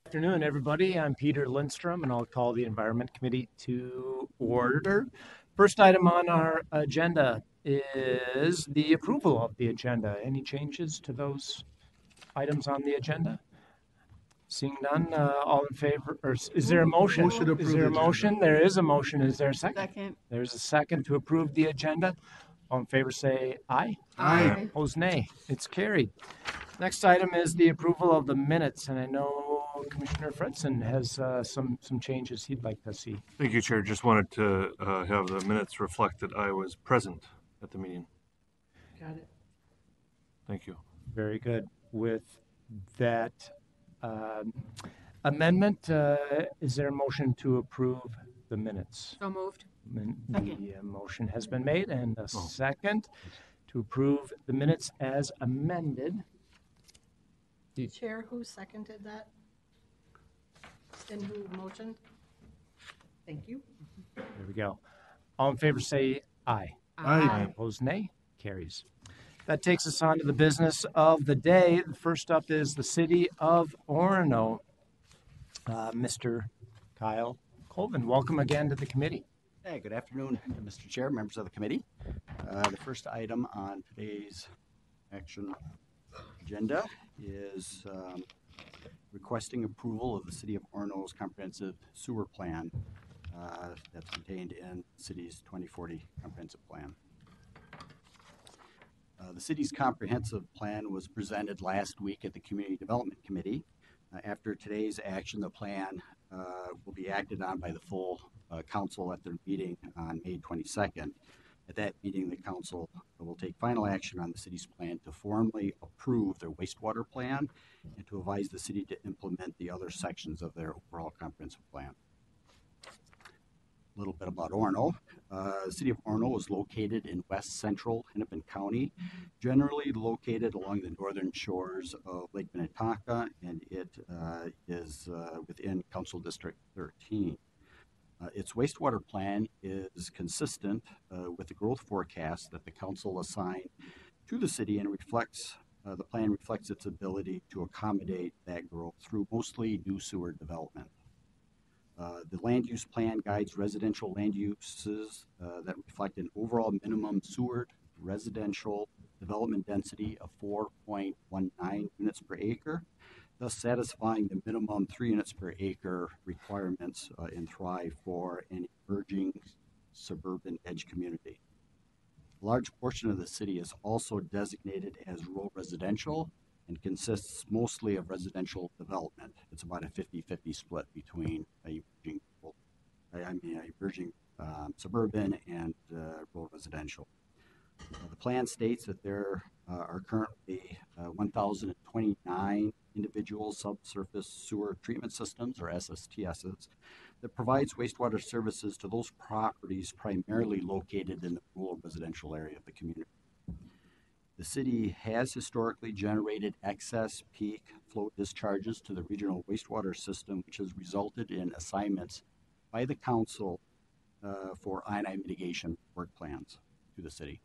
Afternoon, everybody. I'm Peter Lindstrom, and I'll call the Environment Committee to order. First item on our agenda is the approval of the agenda. Any changes to those items on the agenda? Seeing none, all in favor, or is there a motion? Motion to approve Is there a the agenda. motion? There is a motion. Is there a second? Second. There's a second to approve the agenda. All in favor say aye. Aye. Opposed, nay. It's carried. Next item is the approval of the minutes, and I know Commissioner Fredson has some changes he'd like to see. Thank you, Chair. Just wanted to have the minutes reflect that I was present at the meeting. Got it. Thank you. Very good. With that amendment, is there a motion to approve the minutes? So moved. The motion has been made, and a second to approve the minutes as amended. Chair, who seconded that? And who motioned? Thank you. There we go. All in favor say aye. Aye. Opposed, nay. Carries. That takes us on to the business of the day. First up is the City of Orono. Mr. Kyle Colvin, welcome again to the committee. Hey, good afternoon, Mr. Chair, members of the committee. The first item on today's action agenda is requesting approval of the City of Orono's comprehensive sewer plan that's contained in the city's 2040 comprehensive plan. The city's comprehensive plan was presented last week at the Community Development Committee. After today's action, the plan will be acted on by the full council at their meeting on May 22nd. At that meeting, the council will take final action on the city's plan to formally approve their wastewater plan and to advise the city to implement the other sections of their overall comprehensive plan. A little bit about Orono. The city of Orono is located in west central Hennepin County, generally located along the northern shores of Lake Minnetonka, and it is within Council District 13. Its wastewater plan is consistent with the growth forecast that the council assigned to the city and the plan reflects its ability to accommodate that growth through mostly new sewer development. The land use plan guides residential land uses that reflect an overall minimum sewer residential development density of 4.19 units per acre, thus satisfying the minimum 3 units per acre requirements in Thrive for an emerging suburban edge community. A large portion of the city is also designated as rural residential and consists mostly of residential development. It's about a 50-50 split between emerging suburban and rural residential. The plan states that there are currently 1,029 individual subsurface sewer treatment systems, or SSTSs, that provides wastewater services to those properties primarily located in the rural residential area of the community. The city has historically generated excess peak flow discharges to the regional wastewater system, which has resulted in assignments by the council for I&I mitigation work plans to the city.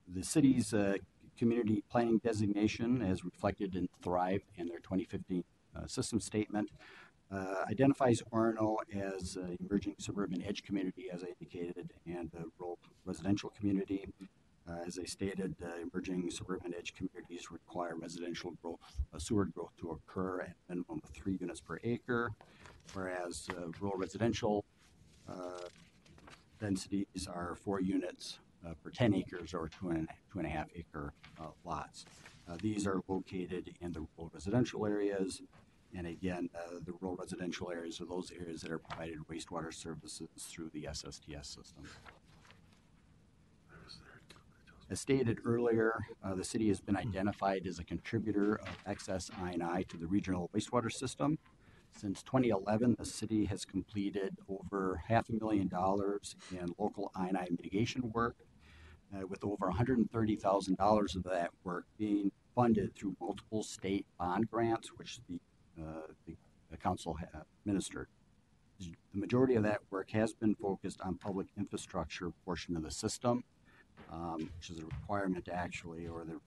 The city's community planning designation, as reflected in Thrive and their 2015 system statement, identifies Orono as an emerging suburban edge community, as I indicated, and a rural residential community. As I stated, emerging suburban edge communities require residential growth, sewer growth to occur at a minimum of 3 units per acre, whereas rural residential densities are 4 units per 10 acres or 2.5 acre lots. These are located in the rural residential areas. And again, the rural residential areas are those areas that are provided wastewater services through the SSTS system. As stated earlier, the city has been identified as a contributor of excess I&I to the regional wastewater system. Since 2011, the city has completed over $500,000 in local I&I mitigation work, with over $130,000 of that work being funded through multiple state bond grants, which the council administered. The majority of that work has been focused on public infrastructure portion of the system, which is a requirement actually, or the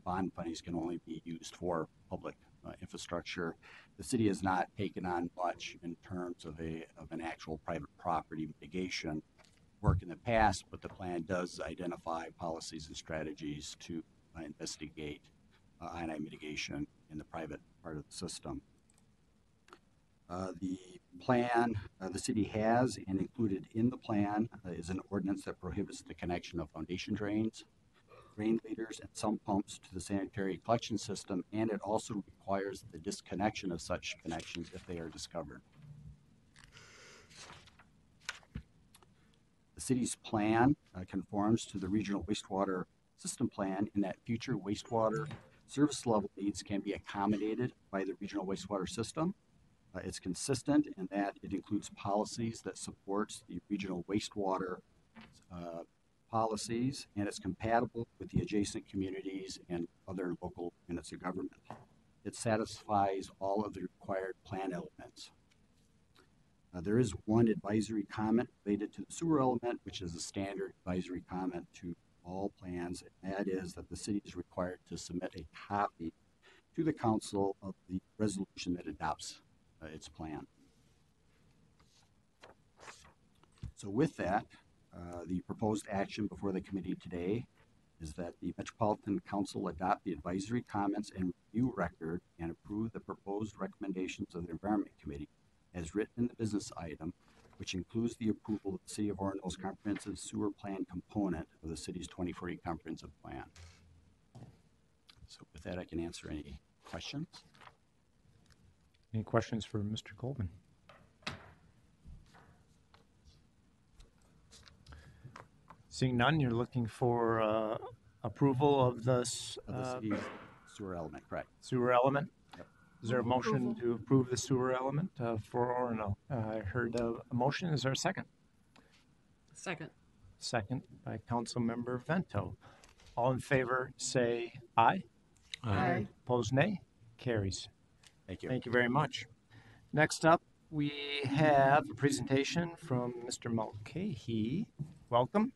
bond fundings can only be used for public infrastructure. The city has not taken on much in terms of an actual private property mitigation work in the past, but the plan does identify policies and strategies to investigate I&I mitigation in the private part of the system. The plan the city has and included in the plan is an ordinance that prohibits the connection of foundation drains, drain leaders, and sump pumps to the sanitary collection system, and it also requires the disconnection of such connections if they are discovered. The city's plan conforms to the regional wastewater system plan in that future wastewater service level needs can be accommodated by the regional wastewater system. It's consistent in that it includes policies that supports the regional wastewater policies, and it's compatible with the adjacent communities and other local units of government. It satisfies all of the required plan elements. There is one advisory comment related to the sewer element, which is a standard advisory comment to all plans, and that is that the city is required to submit a copy to the council of the resolution that adopts its plan. So with that, the proposed action before the committee today is that the Metropolitan Council adopt the advisory comments and review record and approve the proposed recommendations of the Environment Committee as written in the business item, which includes the approval of the City of Orono's comprehensive sewer plan component of the city's 2040 comprehensive plan. So with that, I can answer any questions. Any questions for Mr. Colvin? Seeing none, you're looking for approval of this The city's sewer element, correct? sewer element? Yep. Is there a motion to approve the sewer element for Orono? I heard a motion. Is there a second? Second. Second by Councilmember Vento. All in favor say aye. Aye. Opposed, nay. Carries. Thank you. Thank you very much. Next up, we have a presentation from Mr. Mulcahy. Welcome.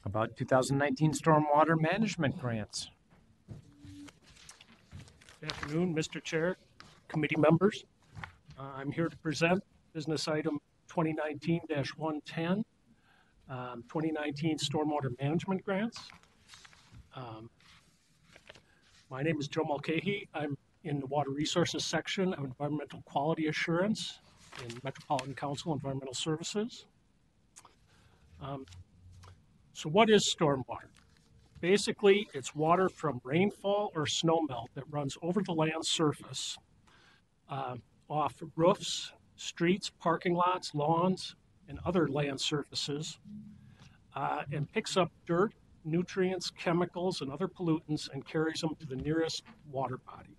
About 2019 stormwater management grants. Good afternoon, Mr. Chair, committee members. I'm here to present business item 2019-110, 2019 stormwater management grants. My name is Joe Mulcahy. I'm in the Water Resources section of Environmental Quality Assurance in Metropolitan Council Environmental Services. So what is stormwater? Basically, it's water from rainfall or snowmelt that runs over the land surface, off roofs, streets, parking lots, lawns, and other land surfaces, and picks up dirt, nutrients, chemicals, and other pollutants and carries them to the nearest water body.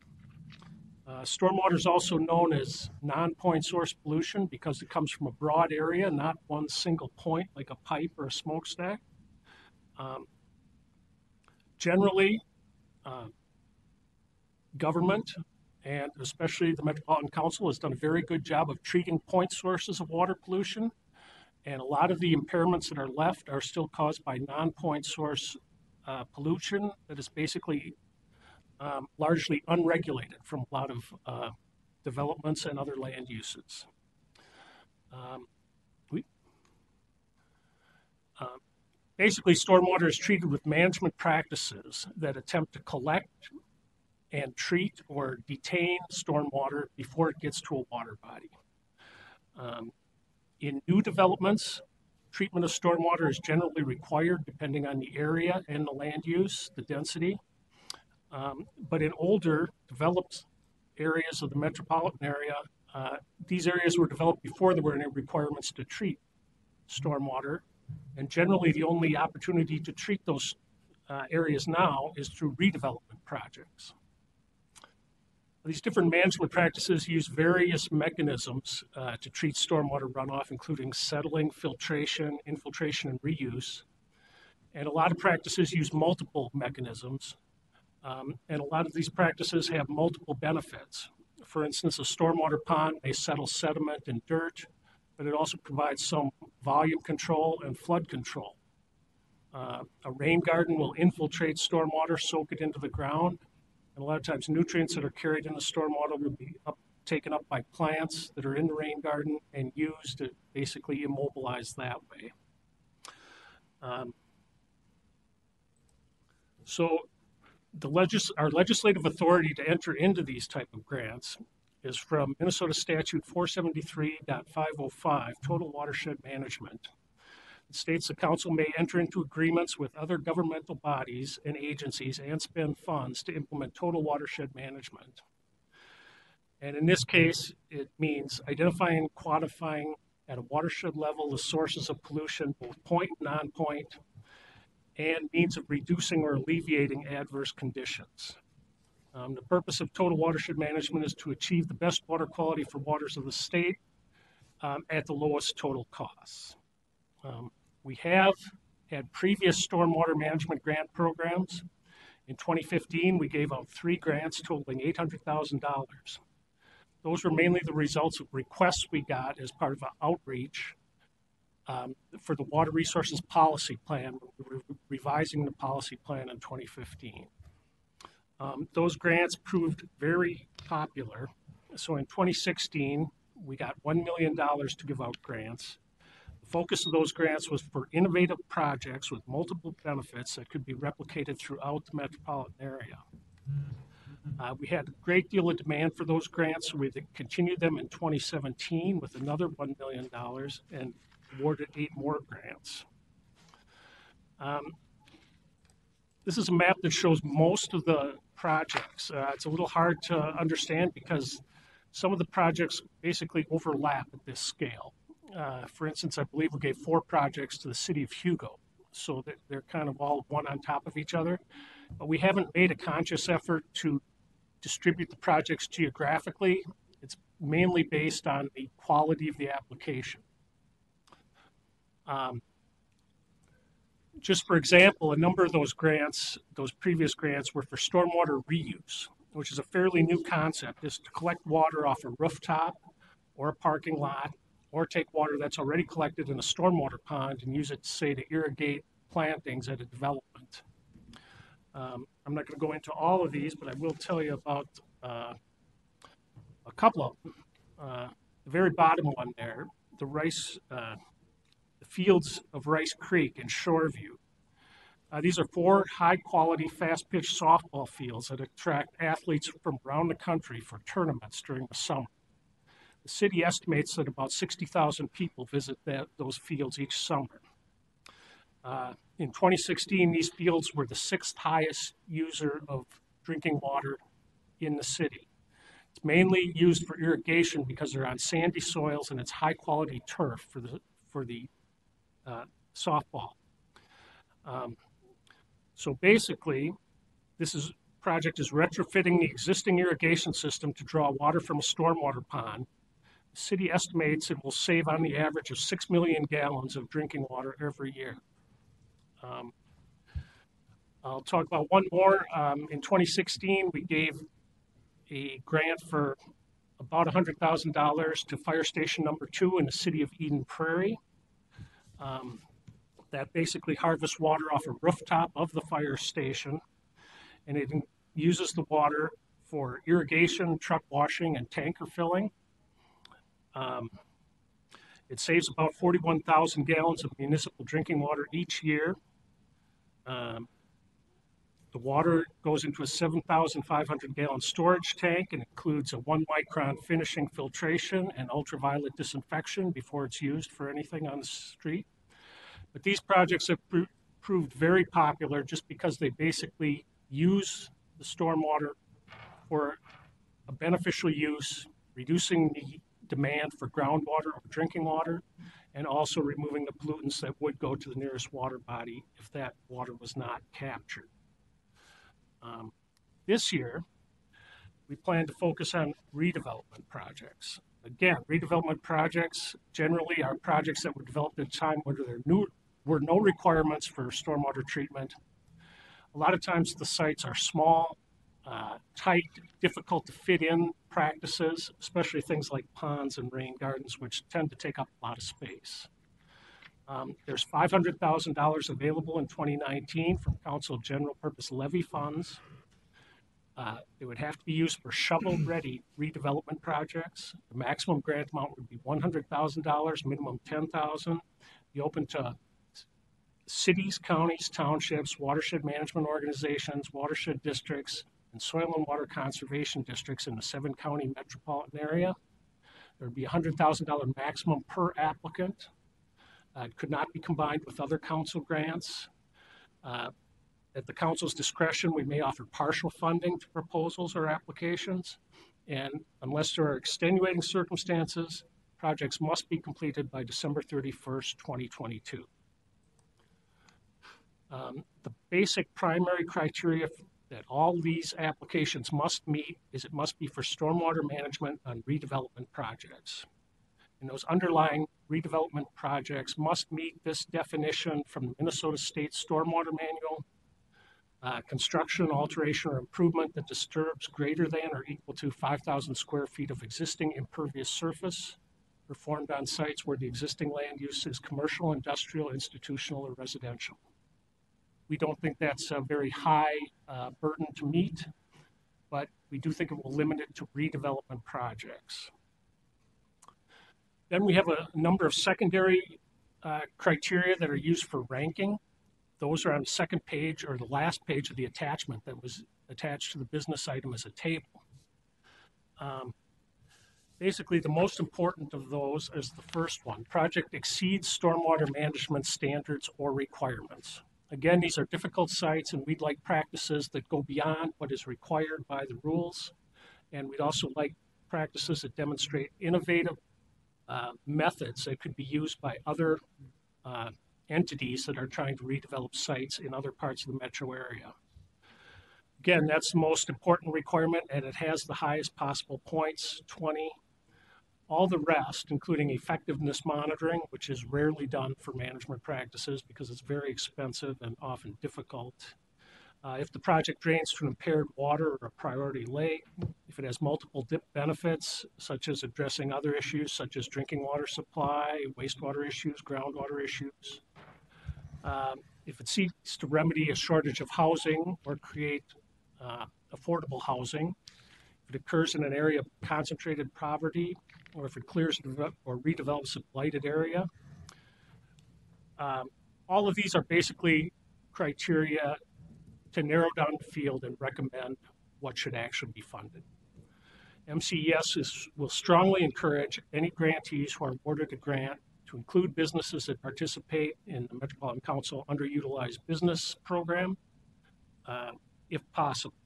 Stormwater is also known as non-point source pollution because it comes from a broad area, not one single point like a pipe or a smokestack. Generally, government and especially the Metropolitan Council has done a very good job of treating point sources of water pollution, and a lot of the impairments that are left are still caused by non-point source pollution that is basically largely unregulated from a lot of developments and other land uses. Basically, stormwater is treated with management practices that attempt to collect and treat or detain stormwater before it gets to a water body. In new developments, treatment of stormwater is generally required depending on the area and the land use, the density. But in older developed areas of the metropolitan area, these areas were developed before there were any requirements to treat stormwater. And generally, the only opportunity to treat those areas now is through redevelopment projects. These different management practices use various mechanisms to treat stormwater runoff, including settling, filtration, infiltration, and reuse. And a lot of practices use multiple mechanisms. And a lot of these practices have multiple benefits. For instance, a stormwater pond may settle sediment and dirt, but it also provides some volume control and flood control. A rain garden will infiltrate stormwater, soak it into the ground, and a lot of times nutrients that are carried in the stormwater will be taken up by plants that are in the rain garden and used to basically immobilize that way. So our legislative authority to enter into these type of grants is from Minnesota Statute 473.505, Total Watershed Management. It states the council may enter into agreements with other governmental bodies and agencies and spend funds to implement total watershed management. And in this case, it means identifying and quantifying at a watershed level the sources of pollution, both point and non-point, and means of reducing or alleviating adverse conditions. The purpose of total watershed management is to achieve the best water quality for waters of the state at the lowest total costs. We have had previous stormwater management grant programs. In 2015, we gave out 3 grants totaling $800,000. Those were mainly the results of requests we got as part of an outreach for the Water Resources Policy Plan. We were revising the policy plan in 2015. Those grants proved very popular. So in 2016, we got $1 million to give out grants. The focus of those grants was for innovative projects with multiple benefits that could be replicated throughout the metropolitan area. We had a great deal of demand for those grants, so we continued them in 2017 with another $1 million and awarded 8 more grants. This is a map that shows most of the projects. It's a little hard to understand because some of the projects basically overlap at this scale. For instance, I believe we gave 4 projects to the city of Hugo, so that they're kind of all one on top of each other. But we haven't made a conscious effort to distribute the projects geographically. It's mainly based on the quality of the application. Just for example, a number of those grants, those previous grants, were for stormwater reuse, which is a fairly new concept. Is to collect water off a rooftop or a parking lot, or take water that's already collected in a stormwater pond and use it, say, to irrigate plantings at a development. I'm not going to go into all of these, but I will tell you about a couple of them. The very bottom one there, the fields of Rice Creek in Shoreview. These are 4 high-quality, fast-pitch softball fields that attract athletes from around the country for tournaments during the summer. The city estimates that about 60,000 people visit those fields each summer. In 2016, these fields were the 6th highest user of drinking water in the city. It's mainly used for irrigation because they're on sandy soils and it's high-quality turf for the softball. So basically, this project is retrofitting the existing irrigation system to draw water from a stormwater pond. The city estimates it will save on the average of 6 million gallons of drinking water every year. I'll talk about one more. In 2016, we gave a grant for about $100,000 to Fire Station Number 2 in the city of Eden Prairie. That basically harvests water off a rooftop of the fire station, and it uses the water for irrigation, truck washing, and tanker filling. It saves about 41,000 gallons of municipal drinking water each year. The water goes into a 7,500 gallon storage tank and includes a 1 micron finishing filtration and ultraviolet disinfection before it's used for anything on the street. But these projects have proved very popular just because they basically use the stormwater for a beneficial use, reducing the demand for groundwater or drinking water, and also removing the pollutants that would go to the nearest water body if that water was not captured. This year, we plan to focus on redevelopment projects. Again, redevelopment projects generally are projects that were developed at a time where there were no requirements for stormwater treatment. A lot of times the sites are small, tight, difficult to fit in practices, especially things like ponds and rain gardens, which tend to take up a lot of space. There's $500,000 available in 2019 from council general purpose levy funds. It would have to be used for shovel-ready redevelopment projects. The maximum grant amount would be $100,000, minimum $10,000. Be open to cities, counties, townships, watershed management organizations, watershed districts, and soil and water conservation districts in the 7-county metropolitan area. There would be a $100,000 maximum per applicant. It could not be combined with other council grants. At the council's discretion, we may offer partial funding to proposals or applications. And unless there are extenuating circumstances, projects must be completed by December 31st, 2022. The basic primary criteria that all these applications must meet is it must be for stormwater management on redevelopment projects. And those underlying redevelopment projects must meet this definition from the Minnesota State Stormwater Manual. Construction, alteration, or improvement that disturbs greater than or equal to 5,000 square feet of existing impervious surface performed on sites where the existing land use is commercial, industrial, institutional, or residential. We don't think that's a very high burden to meet, but we do think it will limit it to redevelopment projects. Then we have a number of secondary criteria that are used for ranking. Those are on the second page or the last page of the attachment that was attached to the business item as a table. Basically, the most important of those is the first one. Project exceeds stormwater management standards or requirements. Again, these are difficult sites, and we'd like practices that go beyond what is required by the rules. And we'd also like practices that demonstrate innovative methods that could be used by other entities that are trying to redevelop sites in other parts of the metro area. Again, that's the most important requirement, and it has the highest possible points, 20. All the rest, including effectiveness monitoring, which is rarely done for management practices because it's very expensive and often difficult. If the project drains to impaired water or a priority lake, if it has multiple benefits, such as addressing other issues such as drinking water supply, wastewater issues, groundwater issues. If it seeks to remedy a shortage of housing or create affordable housing, if it occurs in an area of concentrated poverty, or if it clears or redevelops a blighted area. All of these are basically criteria to narrow down the field and recommend what should actually be funded. MCES will strongly encourage any grantees who are awarded a grant to include businesses that participate in the Metropolitan Council Underutilized Business Program, if possible.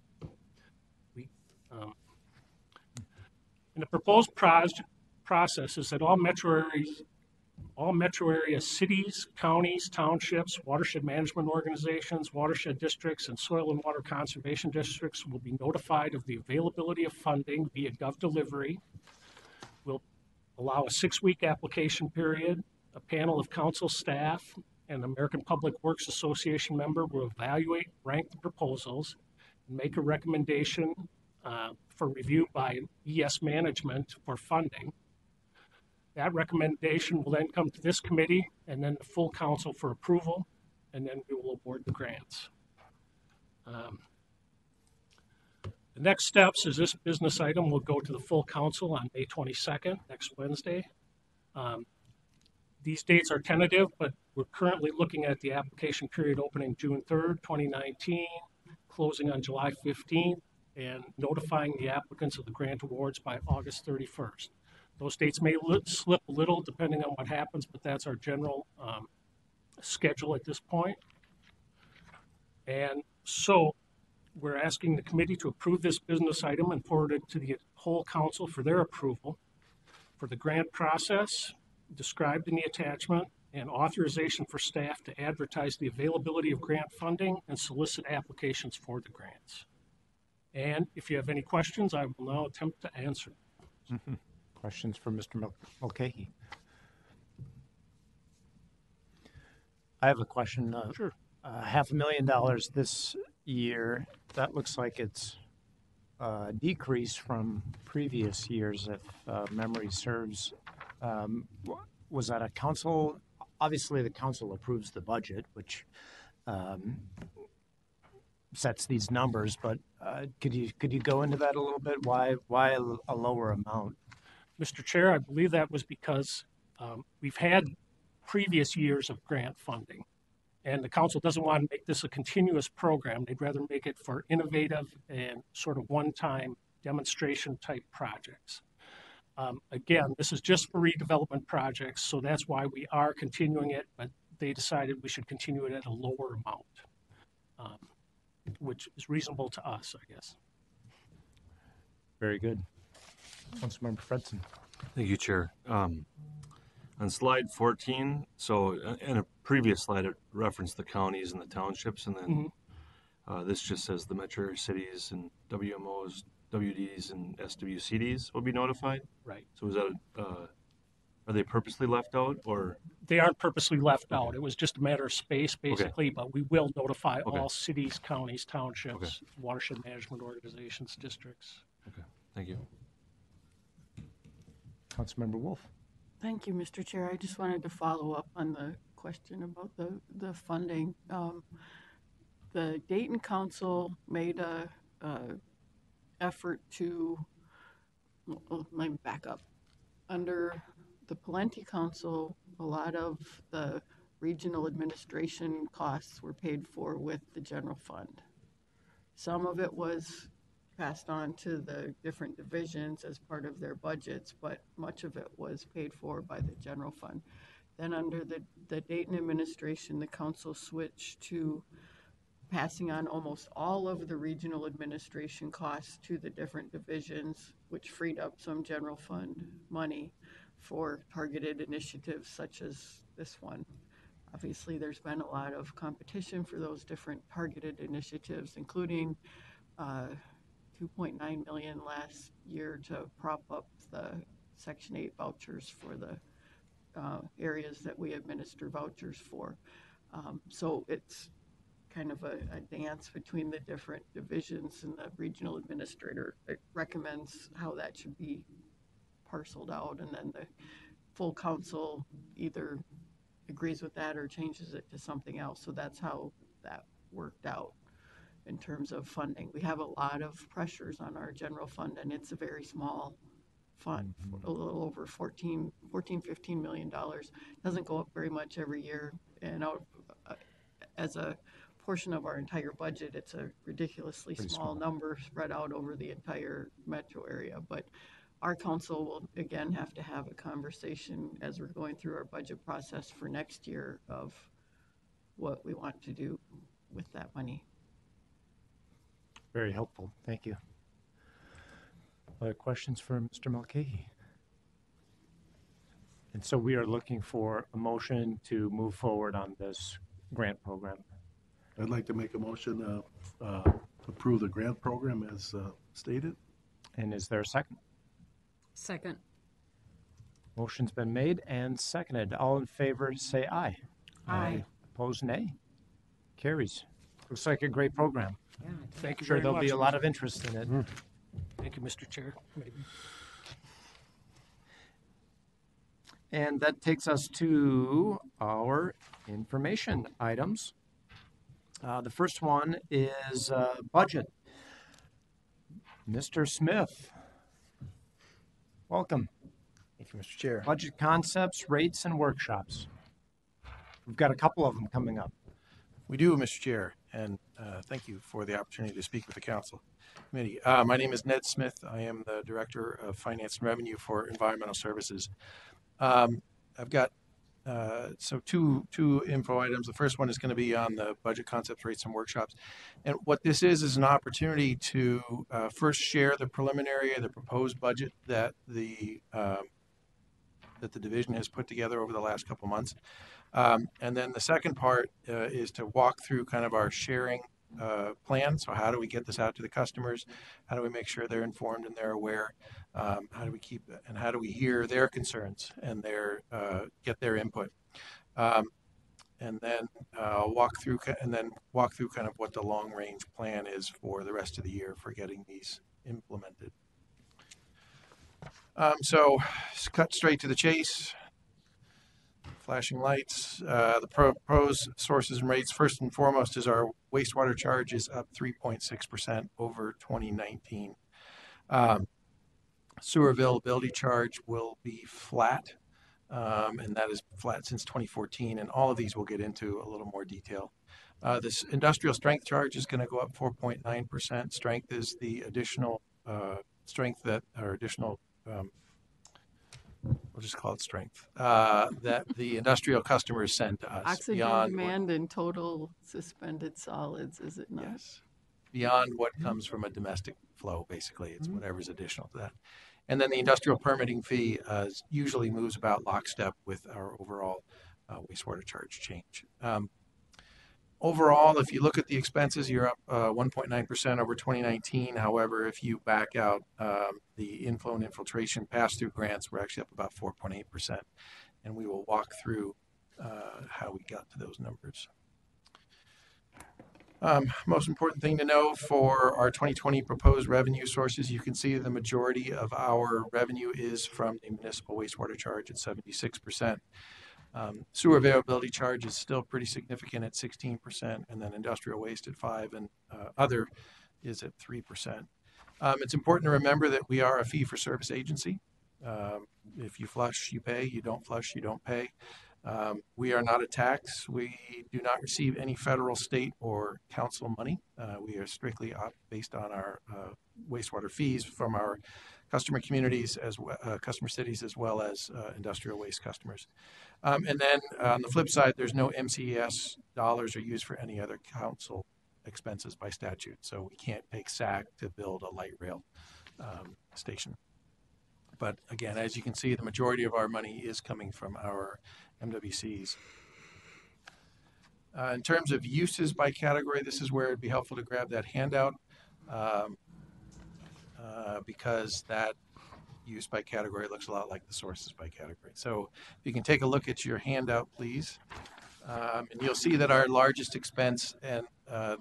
In the proposed process is that all metro area cities, counties, townships, watershed management organizations, watershed districts, and soil and water conservation districts will be notified of the availability of funding via GovDelivery. We'll allow a 6-week application period. A panel of council staff and American Public Works Association member will evaluate, rank the proposals, and make a recommendation for review by ES management for funding. That recommendation will then come to this committee and then the full council for approval, and then we will award the grants. The next steps is this business item will go to the full council on May 22nd, next Wednesday. These dates are tentative, but we're currently looking at the application period opening June 3rd, 2019, closing on July 15th, and notifying the applicants of the grant awards by August 31st. Those dates may slip a little depending on what happens, but that's our general schedule at this point. And so we're asking the committee to approve this business item and forward it to the whole council for their approval for the grant process described in the attachment and authorization for staff to advertise the availability of grant funding and solicit applications for the grants. And if you have any questions, I will now attempt to answer. Mm-hmm. Questions for Mr. Mulcahy? I have a question. Sure. $500,000 this year. That looks like it's a decrease from previous years, if memory serves. Was that a council obviously the council approves the budget, which sets these numbers, but could you go into that a little bit? Why a lower amount? Mr. Chair, I believe that was because we've had previous years of grant funding, and the council doesn't want to make this a continuous program. They'd rather make it for innovative and sort of one-time demonstration type projects. Again, this is just for redevelopment projects, so that's why we are continuing it, but they decided we should continue it at a lower amount, which is reasonable to us, I guess. Very good. Councilmember Fredson. Thank you, Chair. On slide 14, so in a previous slide, it referenced the counties and the townships, and then this just says the metro cities and WMOs, WDs, and SWCDs will be notified. Right. So is that, are they purposely left out, or? They aren't purposely left out. It was just a matter of space, basically, but we will notify Okay. all cities, counties, townships, watershed management organizations, districts. Okay, thank you. Councilmember Wolf. Thank you, Mr. Chair. I just wanted to follow up on the question about the funding. The Dayton Council made a effort to, well, let me back up. Under the Pawlenty Council, a lot of the regional administration costs were paid for with the general fund. Some of it was passed on to the different divisions as part of their budgets, but much of it was paid for by the general fund. Then under the Dayton administration, the council switched to passing on almost all of the regional administration costs to the different divisions, which freed up some general fund money for targeted initiatives such as this one. Obviously, there's been a lot of competition for those different targeted initiatives, including 2.9 million last year to prop up the Section 8 vouchers for the areas that we administer vouchers for. So it's kind of a dance between the different divisions, and the regional administrator recommends how that should be parceled out, and then the full council either agrees with that or changes it to something else. So that's how that worked out in terms of funding. We have a lot of pressures on our general fund, and it's a very small fund, a little over $15 million. Doesn't go up very much every year, and as a portion of our entire budget, it's a ridiculously small number spread out over the entire metro area. But our council will again have to have a conversation as we're going through our budget process for next year of what we want to do with that money. Very helpful. Thank you. Other questions for Mr. Mulcahy? And so we are looking for a motion to move forward on this grant program. I'd like to make a motion to approve the grant program as stated. And is there a second? Second. Motion's been made and seconded. All in favor say aye. Aye. Opposed, nay. Carries. Looks like a great program. Yeah, Thank you Sure, very there'll much. be a lot of interest in it. Thank you, Mr. Chair. And that takes us to our information items. The first one is budget. Mr. Smith, welcome. Thank you, Mr. Chair. Budget concepts, rates, and workshops. We've got a couple of them coming up. We do, Mr. Chair, and thank you for the opportunity to speak with the Council Committee. My name is Ned Smith. I am the Director of Finance and Revenue for Environmental Services. I've got so two info items. The first one is going to be on the budget concepts, rates, and workshops. And what this is an opportunity to first share the preliminary, the proposed budget that the division has put together over the last couple months. And then the second part is to walk through kind of our sharing plan. So how do we get this out to the customers? How do we make sure they're informed and they're aware? How do we keep and how do we hear their concerns and get their input? And then walk through kind of what the long range plan is for the rest of the year for getting these implemented. So cut straight to the chase. flashing lights. The pros, sources, and rates. First and foremost is our wastewater charge is up 3.6% over 2019. Sewer availability charge will be flat, and that is flat since 2014. And all of these we'll get into a little more detail. This industrial strength charge is going to go up 4.9%. Strength is the additional strength that, or additional, we'll just call it strength, that the industrial customers send to us. Oxygen beyond demand and total suspended solids, is it not? Yes. Beyond what comes from a domestic flow, basically. It's whatever's additional to that. And then the industrial permitting fee usually moves about lockstep with our overall wastewater charge change. Overall, if you look at the expenses, you're up 1.9% over 2019. However, if you back out the inflow and infiltration pass-through grants, we're actually up about 4.8%. And we will walk through how we got to those numbers. Most important thing to know for our 2020 proposed revenue sources, you can see the majority of our revenue is from the municipal wastewater charge at 76%. Sewer availability charge is still pretty significant at 16%, and then industrial waste at 5%, and other is at 3%. It's important to remember that we are a fee-for-service agency. If you flush, you pay. You don't flush, you don't pay. We are not a tax. We do not receive any federal, state, or council money. We are strictly based on our wastewater fees from our customer communities, customer cities, as well as industrial waste customers. And then on the flip side, there's no MCES dollars are used for any other council expenses by statute. So we can't take SAC to build a light rail station. But again, as you can see, the majority of our money is coming from our MWCs. In terms of uses by category, this is where it'd be helpful to grab that handout because that use by category looks a lot like the sources by category. So if you can take a look at your handout, please. And you'll see that our largest expense, and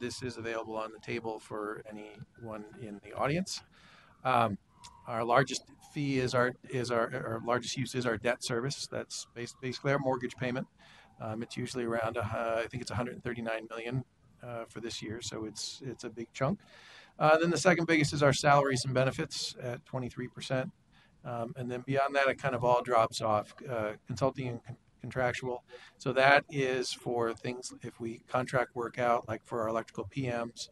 this is available on the table for anyone in the audience. Our largest fee is our largest use is our debt service. That's basically our mortgage payment. It's usually around I think it's 139 million for this year, so it's a big chunk. Then the second biggest is our salaries and benefits at 23%, and then beyond that, it kind of all drops off. Consulting and contractual. So that is for things if we contract work out, like for our electrical PMs.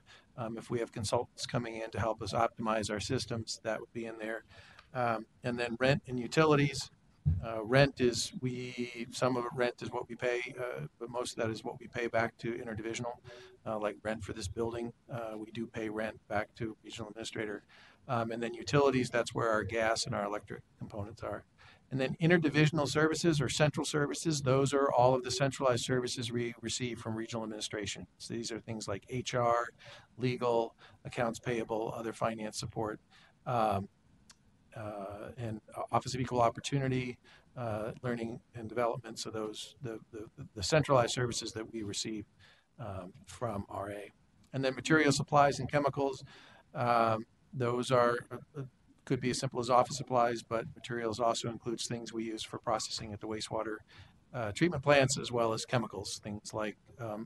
If we have consultants coming in to help us optimize our systems, that would be in there. And then rent and utilities. Rent is some of it rent is what we pay, but most of that is what we pay back to interdivisional, like rent for this building. We do pay rent back to regional administrator. And then utilities, that's where our gas and our electric components are. And then interdivisional services or central services, those are all of the centralized services we receive from regional administration. So these are things like HR, legal, accounts payable, other finance support, and Office of Equal Opportunity, learning and development. So those the centralized services that we receive from RA. And then material supplies and chemicals, those are could be as simple as office supplies, but materials also includes things we use for processing at the wastewater treatment plants, as well as chemicals, things like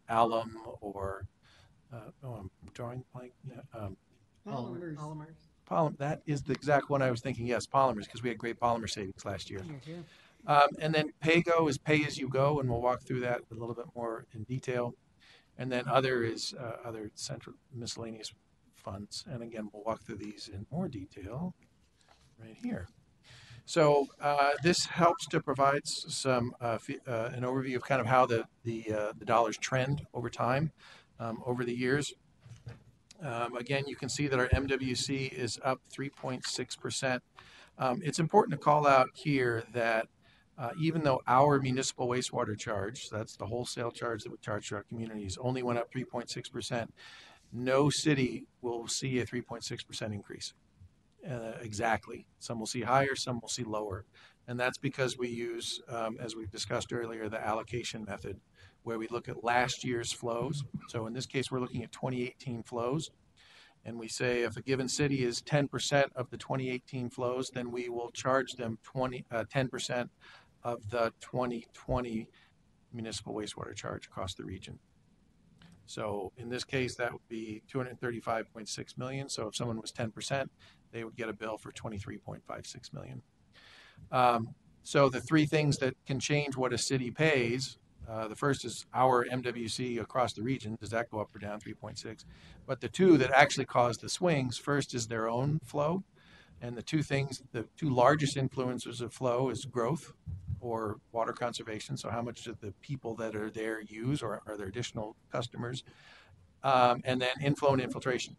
alum or I'm drawing blank. Polymers. That is the exact one I was thinking. Yes, polymers, because we had great polymer savings last year. And then PAYGO is pay as you go, and we'll walk through that a little bit more in detail. And then other is other central miscellaneous funds. And again, we'll walk through these in more detail right here. So this helps to provide some an overview of kind of how the dollars trend over time, over the years. Again, you can see that our MWC is up 3.6%. It's important to call out here that even though our municipal wastewater charge, that's the wholesale charge that we charge to our communities, only went up 3.6%, no city will see a 3.6% increase. Exactly. Some will see higher, some will see lower. And that's because we use, as we've discussed earlier, the allocation method, where we look at last year's flows. So in this case, we're looking at 2018 flows. And we say if a given city is 10% of the 2018 flows, then we will charge them 10% of the 2020 municipal wastewater charge across the region. So in this case, that would be 235.6 million. So if someone was 10%, they would get a bill for 23.56 million. So the three things that can change what a city pays, the first is our MWC across the region. Does that go up or down 3.6? But the two that actually cause the swings, first is their own flow. And the two largest influencers of flow is growth or water conservation. So how much do the people that are there use, or are there additional customers? And then inflow and infiltration.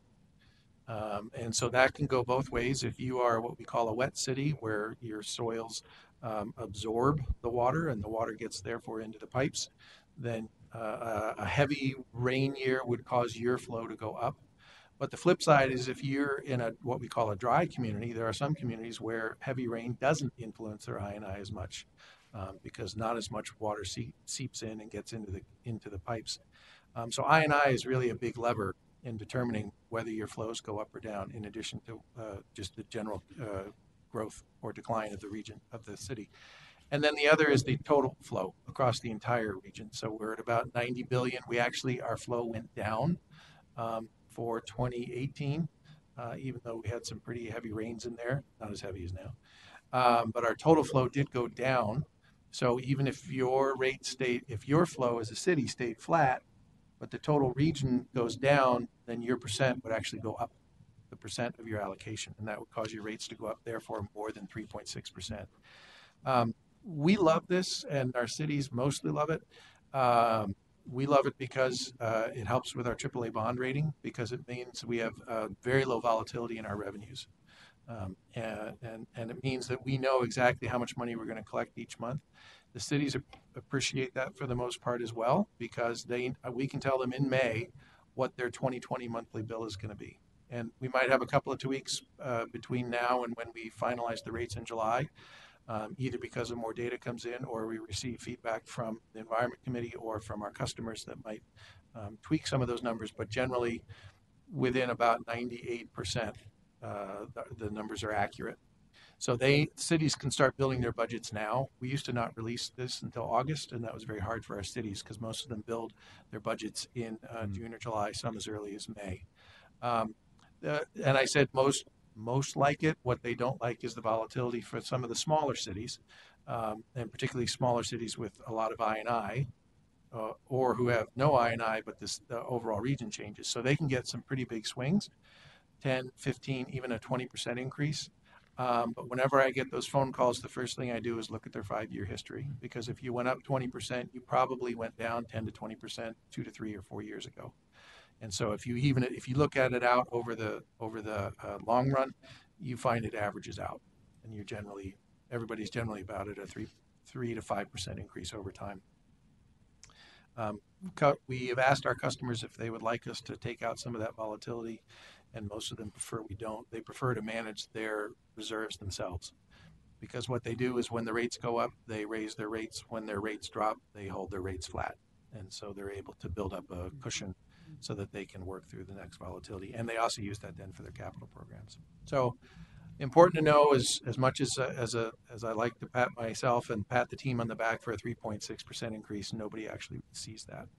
And so that can go both ways. If you are what we call a wet city, where your soils absorb the water and the water gets therefore into the pipes, then a heavy rain year would cause your flow to go up. But the flip side is if you're in what we call a dry community, there are some communities where heavy rain doesn't influence their I&I as much because not as much water seeps in and gets into the pipes. So I&I is really a big lever in determining whether your flows go up or down, in addition to just the general growth or decline of the region, of the city. And then the other is the total flow across the entire region. So we're at about 90 billion. Our flow went down for 2018, even though we had some pretty heavy rains in there, not as heavy as now. But our total flow did go down. So even if your flow as a city stayed flat, but the total region goes down, then your percent would actually go up, the percent of your allocation, and that would cause your rates to go up, therefore more than 3.6%. We love this, and our cities mostly love it. We love it because it helps with our AAA bond rating, because it means we have very low volatility in our revenues. And it means that we know exactly how much money we're going to collect each month. The cities appreciate that for the most part as well, because we can tell them in May what their 2020 monthly bill is going to be. And we might have a couple of tweaks between now and when we finalize the rates in July, either because of more data comes in, or we receive feedback from the Environment Committee or from our customers that might tweak some of those numbers. But generally, within about 98%, the numbers are accurate. So cities can start building their budgets now. We used to not release this until August, and that was very hard for our cities because most of them build their budgets in June or July, some as early as May. And I said most like it. What they don't like is the volatility for some of the smaller cities, and particularly smaller cities with a lot of I&I, or who have no I&I, but the overall region changes. So they can get some pretty big swings, 10, 15, even a 20% increase. But whenever I get those phone calls, the first thing I do is look at their 5-year history, because if you went up 20%, you probably went down 10 to 20% 2 to 3 or 4 years ago. And so if you look at it out over the long run, you find it averages out, and everybody's generally about at a 3 to 5% increase over time. We have asked our customers if they would like us to take out some of that volatility, and most of them prefer we don't. They prefer to manage their reserves themselves, because what they do is when the rates go up, they raise their rates. When their rates drop, they hold their rates flat. And so they're able to build up a cushion so that they can work through the next volatility. And they also use that then for their capital programs. So important to know, as much as I like to pat myself and pat the team on the back for a 3.6% increase, nobody actually sees that.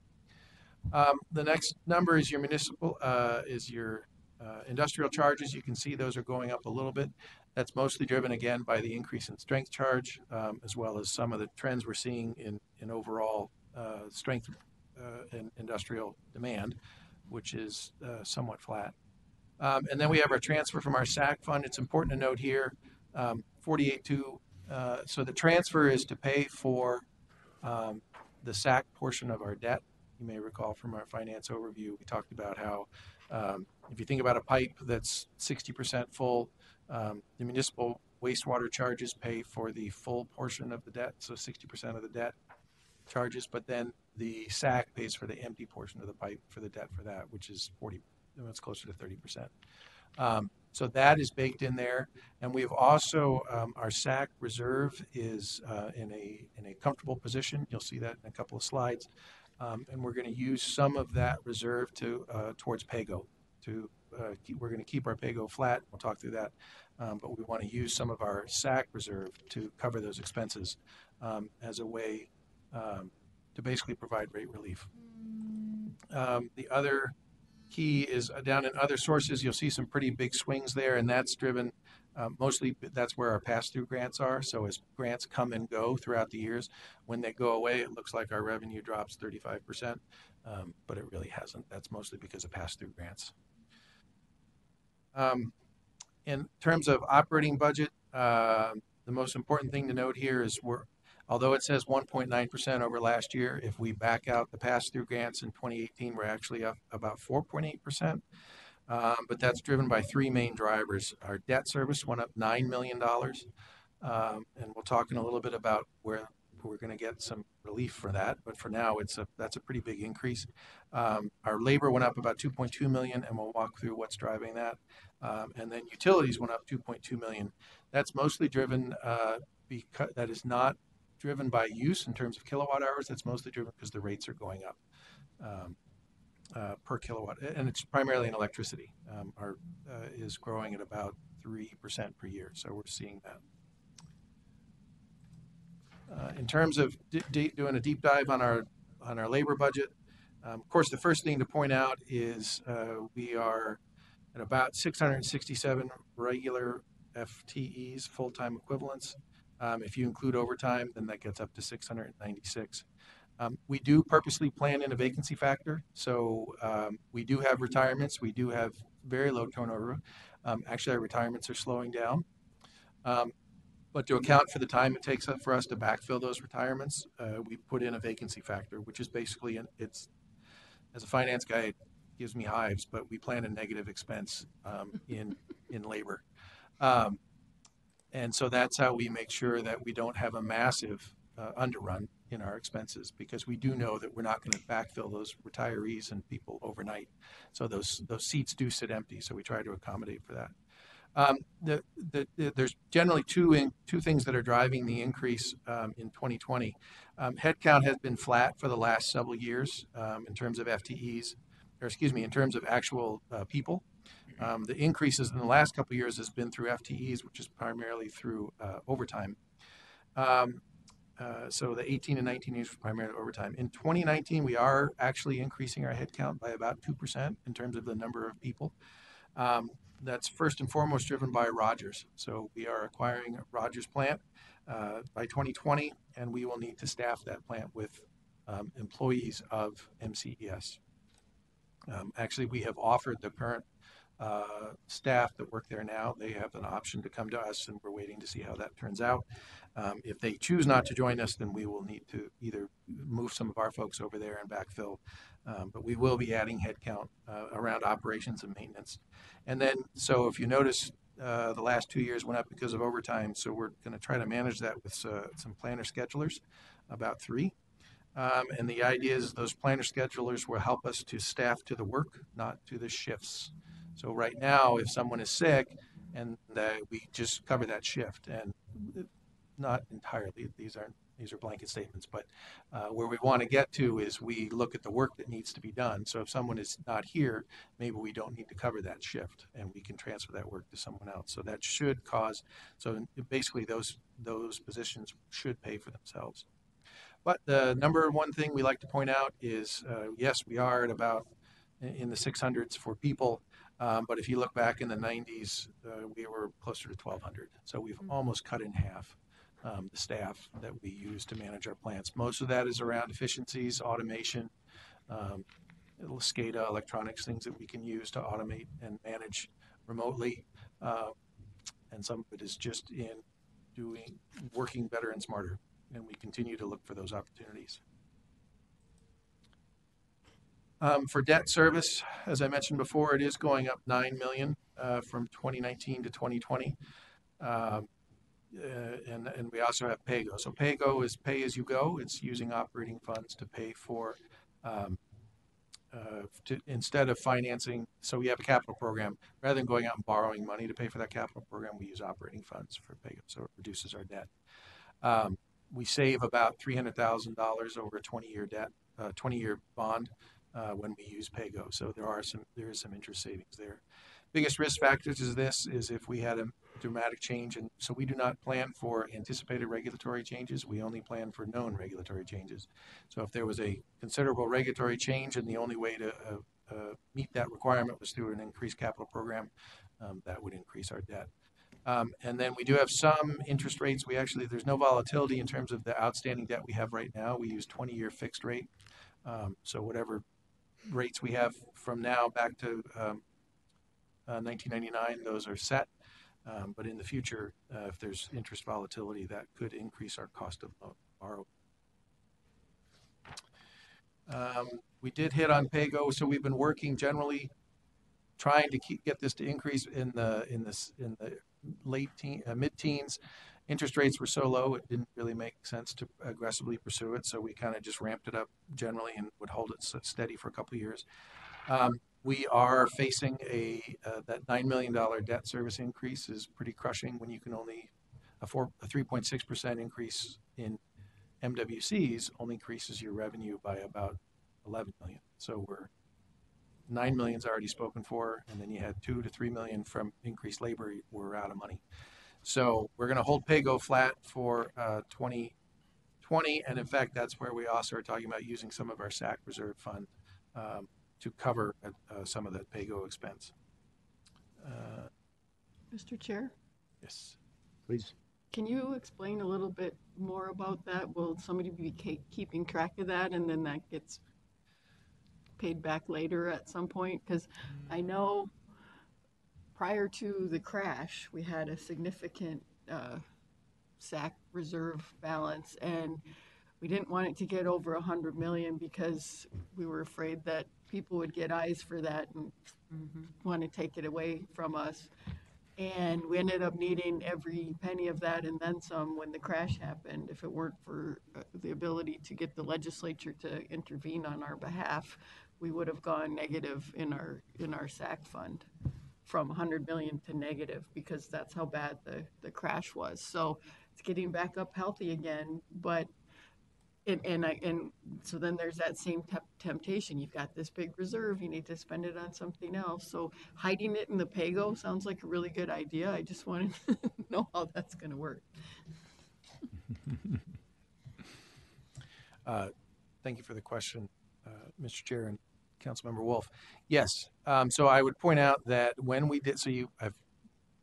The next number is your municipal, industrial charges. You can see those are going up a little bit. That's mostly driven again by the increase in strength charge, as well as some of the trends we're seeing in overall strength and industrial demand, which is somewhat flat. And then we have our transfer from our SAC fund. It's important to note here, 48.2. So the transfer is to pay for the SAC portion of our debt. You may recall from our finance overview, we talked about how if you think about a pipe that's 60% full, the municipal wastewater charges pay for the full portion of the debt, so 60% of the debt charges, but then the SAC pays for the empty portion of the pipe for the debt for that, which is 40, it's closer to 30%. So that is baked in there. And we've also, our SAC reserve is in a comfortable position. You'll see that in a couple of slides. And we're going to use some of that reserve towards PAYGO. We're going to keep our PAYGO flat. We'll talk through that. But we want to use some of our SAC reserve to cover those expenses as a way to basically provide rate relief. The other key is down in other sources. You'll see some pretty big swings there, and that's driven mostly, that's where our pass-through grants are. So as grants come and go throughout the years, when they go away, it looks like our revenue drops 35%, but it really hasn't. That's mostly because of pass-through grants. In terms of operating budget, the most important thing to note here is although it says 1.9% over last year, if we back out the pass-through grants in 2018, we're actually up about 4.8%. But that's driven by three main drivers. Our debt service went up $9 million. And we'll talk in a little bit about where we're going to get some relief for that. But for now, that's a pretty big increase. Our labor went up about $2.2 million, and we'll walk through what's driving that. And then utilities went up $2.2 million. That's mostly driven because that is not driven by use in terms of kilowatt hours. That's mostly driven because the rates are going up per kilowatt, and it's primarily in electricity. Our is growing at about 3% per year, so we're seeing that. In terms of doing a deep dive on our labor budget, of course, the first thing to point out is we are at about 667 regular FTEs, full-time equivalents. If you include overtime, then that gets up to 696. We do purposely plan in a vacancy factor, so we do have retirements. We do have very low turnover. Actually, our retirements are slowing down. But to account for the time it takes for us to backfill those retirements, we put in a vacancy factor, which is basically, as a finance guy, it gives me hives, but we plan a negative expense in labor. And so that's how we make sure that we don't have a massive underrun in our expenses, because we do know that we're not going to backfill those retirees and people overnight. So those seats do sit empty, so we try to accommodate for that. There's generally two things that are driving the increase in 2020. Headcount has been flat for the last several years in terms of FTEs, in terms of actual people. The increases in the last couple of years has been through FTEs, which is primarily through overtime. So the 18 and 19 years was primarily overtime. In 2019, we are actually increasing our headcount by about 2% in terms of the number of people. That's first and foremost driven by Rogers. So we are acquiring a Rogers plant by 2020, and we will need to staff that plant with employees of MCES. Actually, we have offered the current staff that work there now, they have an option to come to us, and we're waiting to see how that turns out. If they choose not to join us, then we will need to either move some of our folks over there and backfill. But we will be adding headcount around operations and maintenance. And then, so if you notice, the last 2 years went up because of overtime. So we're going to try to manage that with some planner schedulers, about 3. And the idea is those planner schedulers will help us to staff to the work, not to the shifts. So right now, if someone is sick, and we just cover that shift, and not entirely, these are blanket statements, but where we want to get to is we look at the work that needs to be done. So if someone is not here, maybe we don't need to cover that shift, and we can transfer that work to someone else. So that should cause, so basically those positions should pay for themselves. But the number one thing we like to point out is, yes, we are at about in the 600s for people. But if you look back in the 90s, we were closer to 1,200. So we've almost cut in half the staff that we use to manage our plants. Most of that is around efficiencies, automation, SCADA, electronics, things that we can use to automate and manage remotely. And some of it is just in working better and smarter. And we continue to look for those opportunities. For debt service, as I mentioned before, it is going up $9 million from 2019 to 2020. And we also have PAYGO. So PAYGO is pay as you go. It's using operating funds to pay for, instead of financing. So we have a capital program. Rather than going out and borrowing money to pay for that capital program, we use operating funds for PAYGO. So it reduces our debt. We save about $300,000 over a 20-year bond when we use PAYGO. So there is some interest savings there. Biggest risk factors is if we had dramatic change. And so we do not plan for anticipated regulatory changes. We only plan for known regulatory changes. So if there was a considerable regulatory change and the only way to meet that requirement was through an increased capital program, that would increase our debt. And then we do have some interest rates. There's no volatility in terms of the outstanding debt we have right now. We use 20-year fixed rate. So whatever rates we have from now back to 1999, those are set. But in the future, if there's interest volatility, that could increase our cost of borrow. We did hit on PAYGO, so we've been working generally trying to get this to increase in the mid-teens. Interest rates were so low, it didn't really make sense to aggressively pursue it. So we kind of just ramped it up generally and would hold it steady for a couple of years. We are facing that $9 million debt service increase is pretty crushing when you can only a 3.6% increase in MWCs only increases your revenue by about 11 million. So 9 million's already spoken for, and then you had 2 to 3 million from increased labor. We're out of money. So we're going to hold PAYGO flat for 2020, and in fact, that's where we also are talking about using some of our SAC Reserve Fund to cover some of that PAYGO expense. Mr. Chair, Yes, please. can you explain a little bit more about that? Will somebody be keeping track of that, and then that gets paid back later at some point? Because I know prior to the crash, we had a significant SAC reserve balance, and we didn't want it to get over 100 million because we were afraid that people would get eyes for that and want to take it away from us. And we ended up needing every penny of that and then some when the crash happened. If it weren't for the ability to get the legislature to intervene on our behalf, we would have gone negative in our SAC fund from 100 million to negative, because that's how bad the crash was. So it's getting back up healthy again, but and so then there's that same temptation. You've got this big reserve, you need to spend it on something else. So hiding it in the PAYGO sounds like a really good idea. I just wanted to know how that's going to work. Thank you for the question, Mr. Chair and Councilmember Wolf. Yes, so I would point out that when we did, I've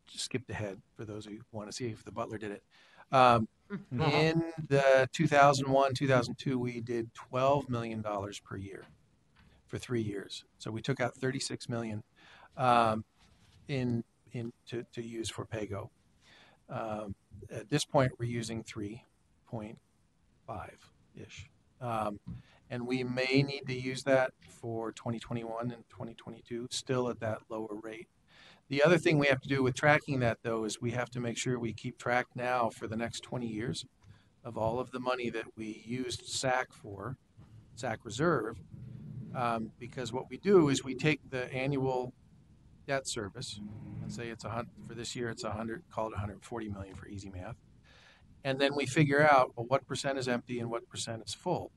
just skipped ahead for those who want to see if the Butler did it. In the 2001, 2002, we did $12 million per year for 3 years. So we took out 36 million to use for PAYGO. At this point, we're using 3.5-ish. And we may need to use that for 2021 and 2022, still at that lower rate. The other thing we have to do with tracking that, though, is we have to make sure we keep track now for the next 20 years of all of the money that we used SAC for, SAC Reserve, because what we do is we take the annual debt service and say it's for this year it's 100, call it 140 million for easy math, and then we figure out, well, what percent is empty and what percent is full,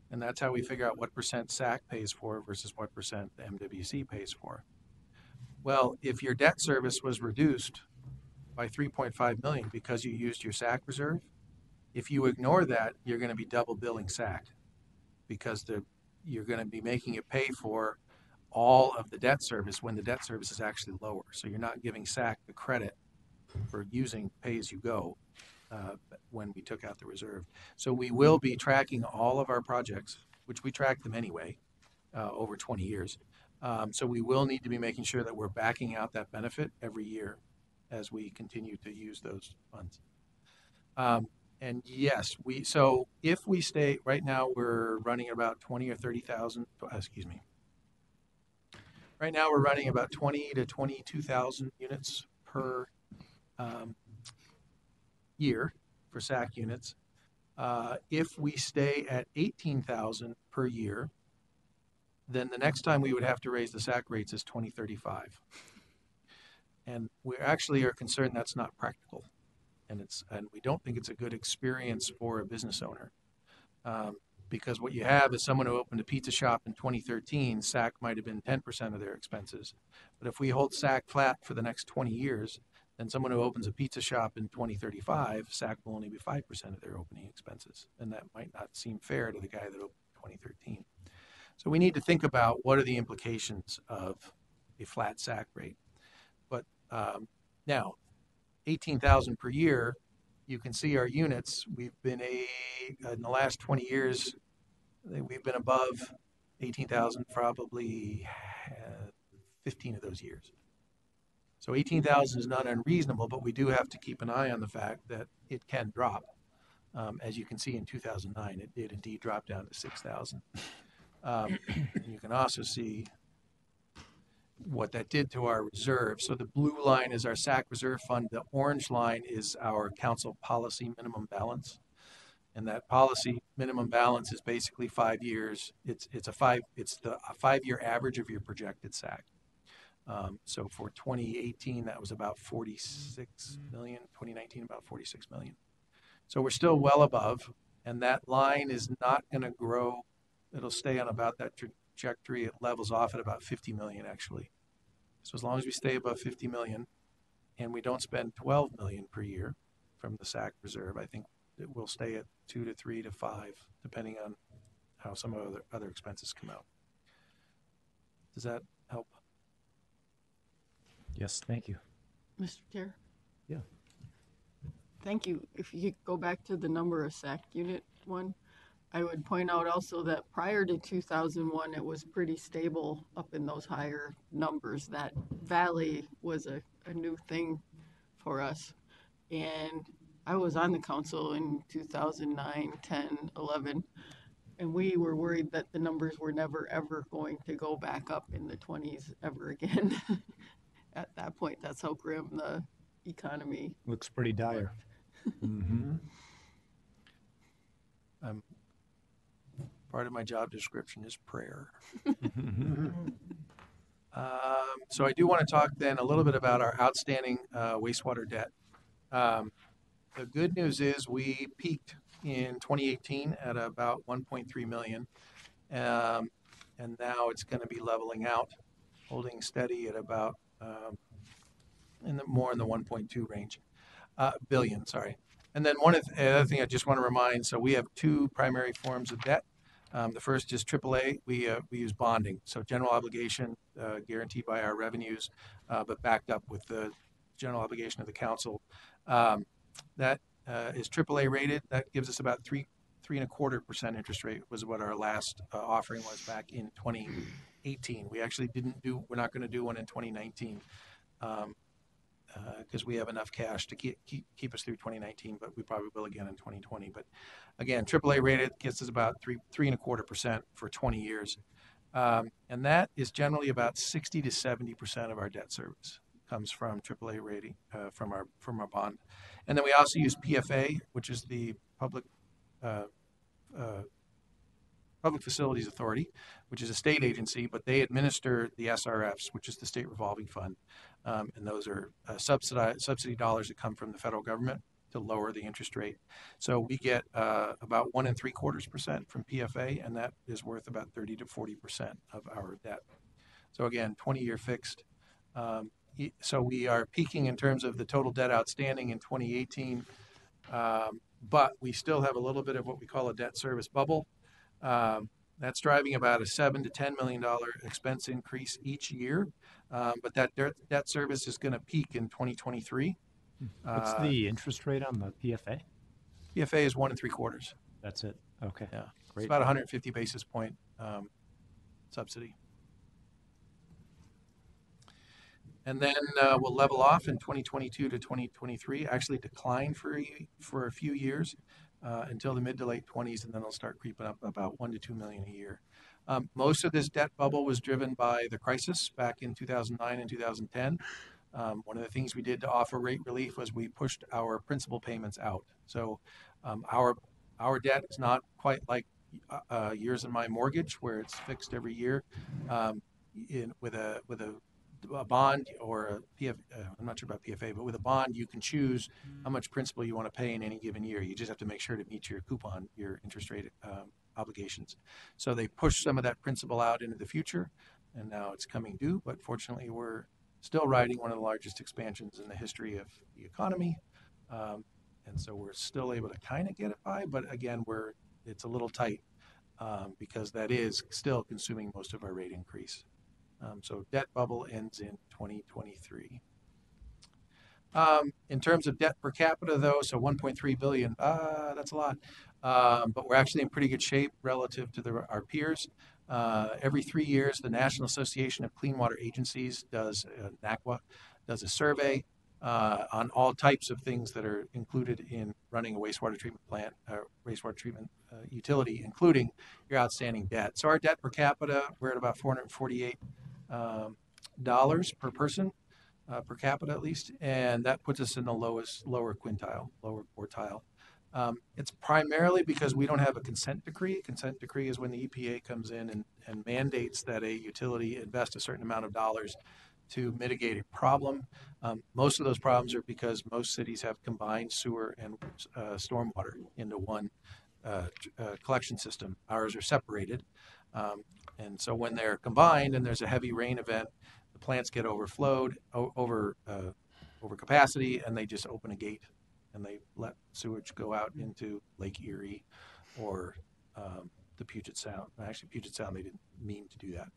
and that's how we figure out what percent SAC pays for versus what percent the MWC pays for. Well, if your debt service was reduced by 3.5 million because you used your SAC reserve, if you ignore that, you're going to be double billing SAC, because you're going to be making it pay for all of the debt service when the debt service is actually lower. So you're not giving SAC the credit for using pay-as-you-go when we took out the reserve. So we will be tracking all of our projects, which we track them anyway over 20 years. So we will need to be making sure that we're backing out that benefit every year as we continue to use those funds. And yes, so if we stay, right now we're running about 20 or 30,000, right now we're running about 20 to 22,000 units per year for SAC units. If we stay at 18,000 per year, then the next time we would have to raise the SAC rates is 2035. And we actually are concerned that's not practical. And we don't think it's a good experience for a business owner. Because what you have is someone who opened a pizza shop in 2013, SAC might have been 10% of their expenses. But if we hold SAC flat for the next 20 years, then someone who opens a pizza shop in 2035, SAC will only be 5% of their opening expenses. And that might not seem fair to the guy that opened in 2013. So we need to think about what are the implications of a flat SAC rate. But now, 18,000 per year, you can see our units. We've been in the last 20 years, we've been above 18,000 probably 15 of those years. So 18,000 is not unreasonable, but we do have to keep an eye on the fact that it can drop. As you can see in 2009, it did indeed drop down to 6,000. You can also see what that did to our reserve. So the blue line is our SAC Reserve Fund. The orange line is our council policy minimum balance. And that policy minimum balance is basically 5 years. It's the 5-year average of your projected SAC. So for 2018, that was about 46 million. 2019, about 46 million. So we're still well above, and that line is not going to grow. It'll stay on about that trajectory. It levels off at about 50 million, actually. So as long as we stay above 50 million and we don't spend 12 million per year from the SAC reserve, I think it will stay at 2 to 3 to 5, depending on how some of other expenses come out. Does that help? Yes, thank you. Mr. Chair? Yeah. Thank you. If you go back to the number of SAC unit one, I would point out also that prior to 2001, it was pretty stable up in those higher numbers. That valley was a new thing for us. And I was on the council in 2009, 10, 11, and we were worried that the numbers were never, ever going to go back up in the 20s ever again. At that point, that's how grim the economy Looks pretty dire. Mm-hmm. Part of my job description is prayer. So I do want to talk then a little bit about our outstanding wastewater debt. The good news is we peaked in 2018 at about 1.3 million, and now it's going to be leveling out, holding steady at about more in the 1.2 range, billion. Sorry. And then one other thing I just want to remind. So we have two primary forms of debt. The first is AAA. We use bonding, so general obligation guaranteed by our revenues, but backed up with the general obligation of the council. That is AAA rated. That gives us about 3.25% interest rate was what our last offering was back in 2018. We actually we're not going to do one in 2019 because we have enough cash to keep us through 2019, but we probably will again in 2020. But again, AAA rated gets us about 3.25% for 20 years. And that is generally about 60 to 70% of our debt service comes from AAA rating from our bond. And then we also use PFA, which is the Public Facilities Authority, which is a state agency, but they administer the SRFs, which is the State Revolving Fund. And those are subsidy dollars that come from the federal government to lower the interest rate. So we get about 1.75% from PFA, and that is worth about 30 to 40% of our debt. So again, 20-year fixed. So we are peaking in terms of the total debt outstanding in 2018, but we still have a little bit of what we call a debt service bubble. That's driving about a $7 to $10 million expense increase each year. But that debt service is going to peak in 2023. What's the interest rate on the PFA? PFA is 1.75%. That's it. Okay. Yeah. Great. It's about 150 basis point subsidy. And then we'll level off in 2022 to 2023, actually decline for a few years until the mid to late 20s, and then it'll start creeping up about 1 to 2 million a year. Most of this debt bubble was driven by the crisis back in 2009 and 2010. One of the things we did to offer rate relief was we pushed our principal payments out. So our debt is not quite like yours and my mortgage, where it's fixed every year. With a bond or a PFA, I'm not sure about PFA, but with a bond, you can choose how much principal you want to pay in any given year. You just have to make sure to meet your coupon, your interest rate obligations. So they pushed some of that principal out into the future, and now it's coming due. But fortunately, we're still riding one of the largest expansions in the history of the economy. And so we're still able to kind of get it by, but again, it's a little tight because that is still consuming most of our rate increase. So debt bubble ends in 2023. In terms of debt per capita, though, so 1.3 billion, that's a lot. But we're actually in pretty good shape relative to our peers. Every 3 years, the National Association of Clean Water Agencies NACWA, does a survey on all types of things that are included in running a wastewater treatment plant, wastewater treatment utility, including your outstanding debt. So our debt per capita, we're at about $448 per person. Per capita at least, and that puts us in the lower quartile. It's primarily because we don't have a consent decree. Consent decree is when the EPA comes in and mandates that a utility invest a certain amount of dollars to mitigate a problem. Most of those problems are because most cities have combined sewer and stormwater into one collection system. Ours are separated. And so when they're combined and there's a heavy rain event, the plants get overflowed, over capacity, and they just open a gate and they let sewage go out into Lake Erie or the Puget Sound. Actually, Puget Sound, they didn't mean to do that.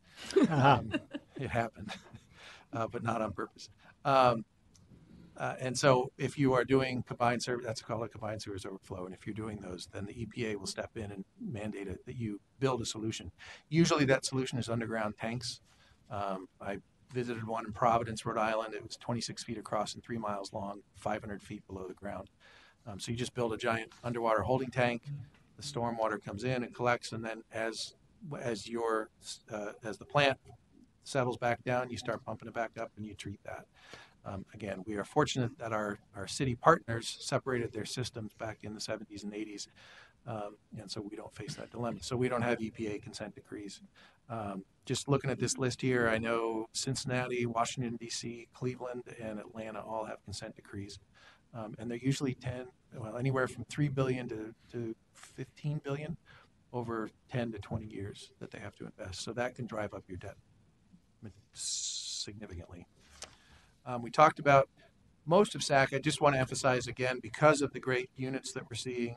It happened, but not on purpose. And so if you are doing combined service, that's called a combined sewers overflow. And if you're doing those, then the EPA will step in and mandate it that you build a solution. Usually that solution is underground tanks. I visited one in Providence, Rhode Island. It was 26 feet across and 3 miles long, 500 feet below the ground. So you just build a giant underwater holding tank. The stormwater comes in and collects, and then as the plant settles back down, you start pumping it back up and you treat that. Again, we are fortunate that our city partners separated their systems back in the 70s and 80s, and so we don't face that dilemma. So we don't have EPA consent decrees. Just looking at this list here, I know Cincinnati, Washington, D.C., Cleveland, and Atlanta all have consent decrees. And they're usually anywhere from $3 billion to $15 billion over 10 to 20 years that they have to invest. So that can drive up your debt significantly. We talked about most of SAC. I just want to emphasize again, because of the great units that we're seeing,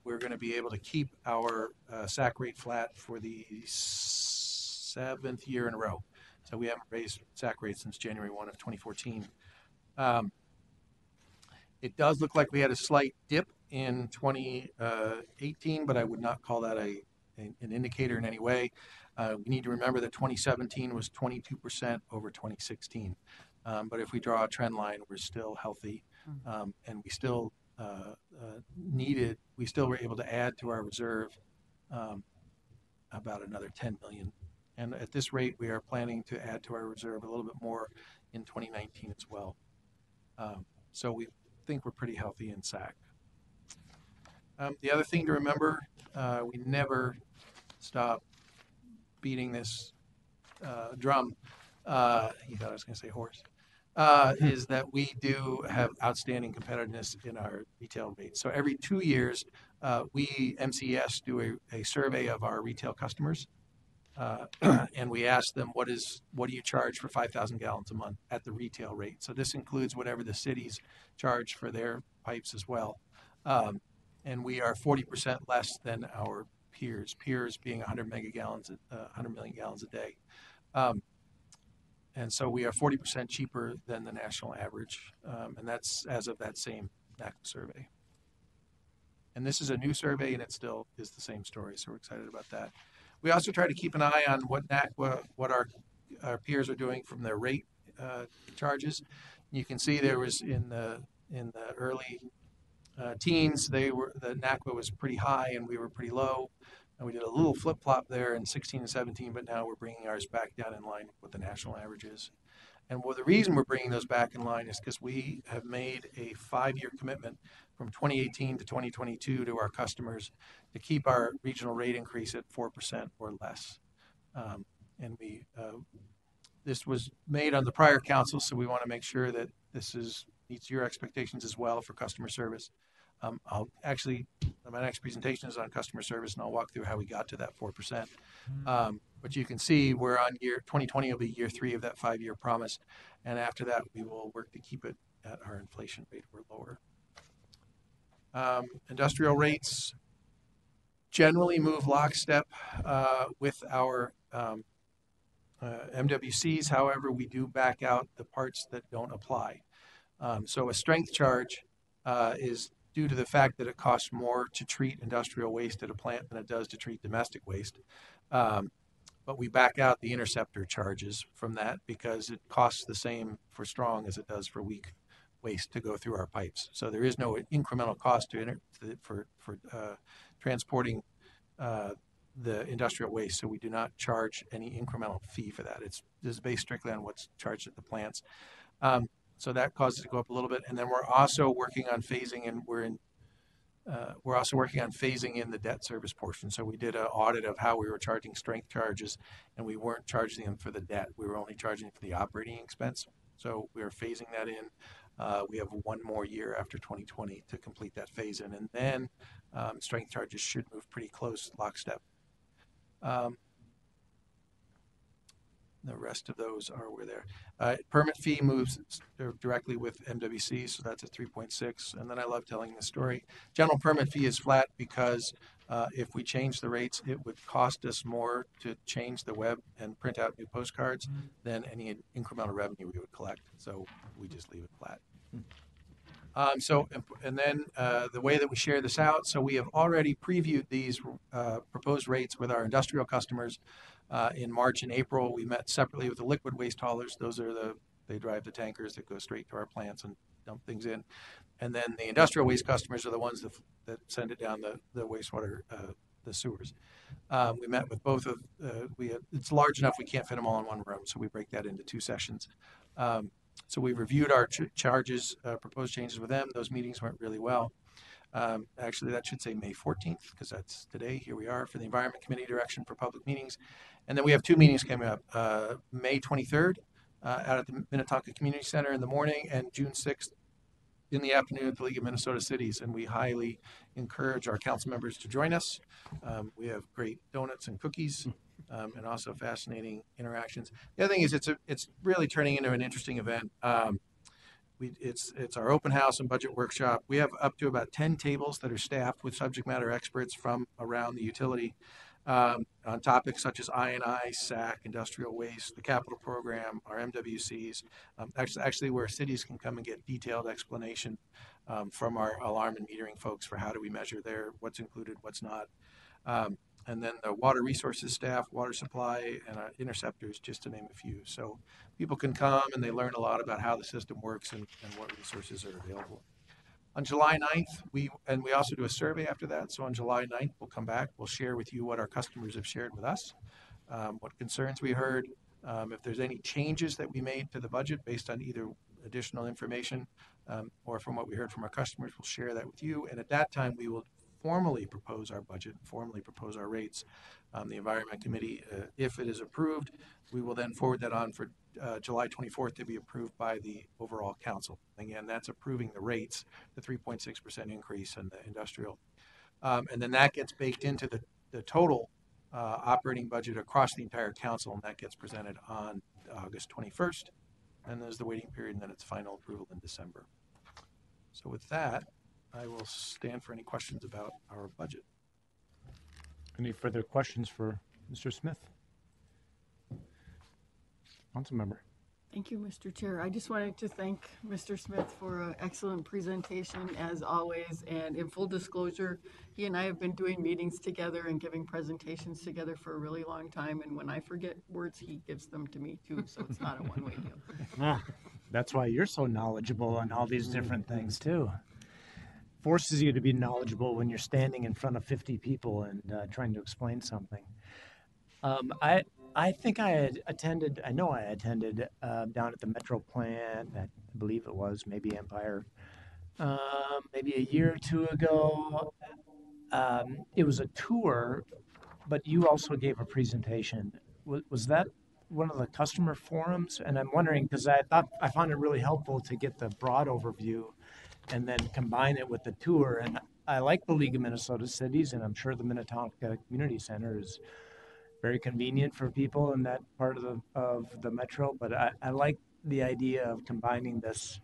we're going to be able to keep our SAC rate flat for the 7th year in a row. So we haven't raised SAC rates since January 1 of 2014. It does look like we had a slight dip in 2018, but I would not call that an indicator in any way. We need to remember that 2017 was 22% over 2016. But if we draw a trend line, we're still healthy, and we still were able to add to our reserve about another $10 million. And at this rate, we are planning to add to our reserve a little bit more in 2019 as well. So we think we're pretty healthy in SAC. The other thing to remember, we never stop beating this drum. You thought I was going to say horse. Is that we do have outstanding competitiveness in our retail rates. So every 2 years, we, MCES, do a survey of our retail customers. And we ask them, what do you charge for 5,000 gallons a month at the retail rate? So this includes whatever the cities charge for their pipes as well. And we are 40% less than our peers being 100 million gallons a day. And so we are 40% cheaper than the national average. And that's as of that same NACWA survey. And this is a new survey, and it still is the same story. So we're excited about that. We also try to keep an eye on what our peers are doing from their rate charges. You can see there was in the early teens, the NACWA was pretty high and we were pretty low. And we did a little flip-flop there in 16 and 17, but now we're bringing ours back down in line with what the national average is. And the reason we're bringing those back in line is because we have made a 5-year commitment from 2018 to 2022 to our customers to keep our regional rate increase at 4% or less. And this was made on the prior council, so we want to make sure that this meets your expectations as well for customer service. I'll actually, my next presentation is on customer service, and I'll walk through how we got to that 4%. But you can see we're on year 2020 will be year 3 of that 5-year promise, and after that we will work to keep it at our inflation rate or lower. Industrial rates generally move lockstep with our MWCs. However, we do back out the parts that don't apply. So a strength charge is due to the fact that it costs more to treat industrial waste at a plant than it does to treat domestic waste. But we back out the interceptor charges from that because it costs the same for strong as it does for weak waste to go through our pipes. So there is no incremental cost for transporting the industrial waste. So we do not charge any incremental fee for that. It's just based strictly on what's charged at the plants. So that causes it to go up a little bit. And then we're also working on phasing, and we're also working on phasing in the debt service portion. So we did an audit of how we were charging strength charges, and we weren't charging them for the debt. We were only charging it for the operating expense. So we are phasing that in. We have 1 more year after 2020 to complete that phase in, and then strength charges should move pretty close lockstep. The rest of those are where they're. Permit fee moves directly with MWC, so that's a 3.6. And then I love telling the story. General permit fee is flat because if we change the rates, it would cost us more to change the web and print out new postcards than any incremental revenue we would collect. So we just leave it flat. And then the way that we share this out, so we have already previewed these proposed rates with our industrial customers. In March and April, we met separately with the liquid waste haulers. Those are they drive the tankers that go straight to our plants and dump things in. And then the industrial waste customers are the ones that send it down the wastewater, the sewers. We met with both of, it's large enough we can't fit them all in one room, so we break that into 2 sessions. So we reviewed our charges, proposed changes with them. Those meetings went really well. Actually, that should say May 14th, because that's today. Here we are for the Environment Committee direction for public meetings. And then we have 2 meetings coming up, May 23rd out at the Minnetonka Community Center in the morning, and June 6th in the afternoon at the League of Minnesota Cities. And we highly encourage our council members to join us. We have great donuts and cookies. And also fascinating interactions. The other thing is it's really turning into an interesting event. It's our open house and budget workshop. We have up to about 10 tables that are staffed with subject matter experts from around the utility on topics such as I&I, SAC, industrial waste, the capital program, our MWCs, actually where cities can come and get detailed explanation from our alarm and metering folks for how do we measure what's included, what's not. And then the water resources staff, water supply, and our interceptors, just to name a few. So people can come and they learn a lot about how the system works and what resources are available. On July 9th, we also do a survey after that. So on July 9th, we'll come back. We'll share with you what our customers have shared with us, what concerns we heard, if there's any changes that we made to the budget based on either additional information or from what we heard from our customers, we'll share that with you. And at that time, we will formally propose our budget, formally propose our rates. The Environment Committee, if it is approved, we will then forward that on for July 24th to be approved by the overall council. Again, that's approving the rates, the 3.6% increase in the industrial. And then that gets baked into the total operating budget across the entire council, and that gets presented on August 21st. And there's the waiting period, and then it's final approval in December. So with that, I will stand for any questions about our budget. Any further questions for Mr. Smith? Councilmember. Thank you, Mr. Chair. I just wanted to thank Mr. Smith for an excellent presentation, as always. And in full disclosure, he and I have been doing meetings together and giving presentations together for a really long time. And when I forget words, he gives them to me too. So it's not a one-way deal. That's why you're so knowledgeable on all these different things too. Forces you to be knowledgeable when you're standing in front of 50 people and trying to explain something. I think I attended down at the Metro plant, I believe it was, maybe Empire, maybe a year or 2 ago. It was a tour, but you also gave a presentation. Was that one of the customer forums? And I'm wondering, because I found it really helpful to get the broad overview. and then combine it with the tour. And I like the League of Minnesota Cities, and I'm sure the Minnetonka Community Center is very convenient for people in that part of the metro. But I like the idea of combining this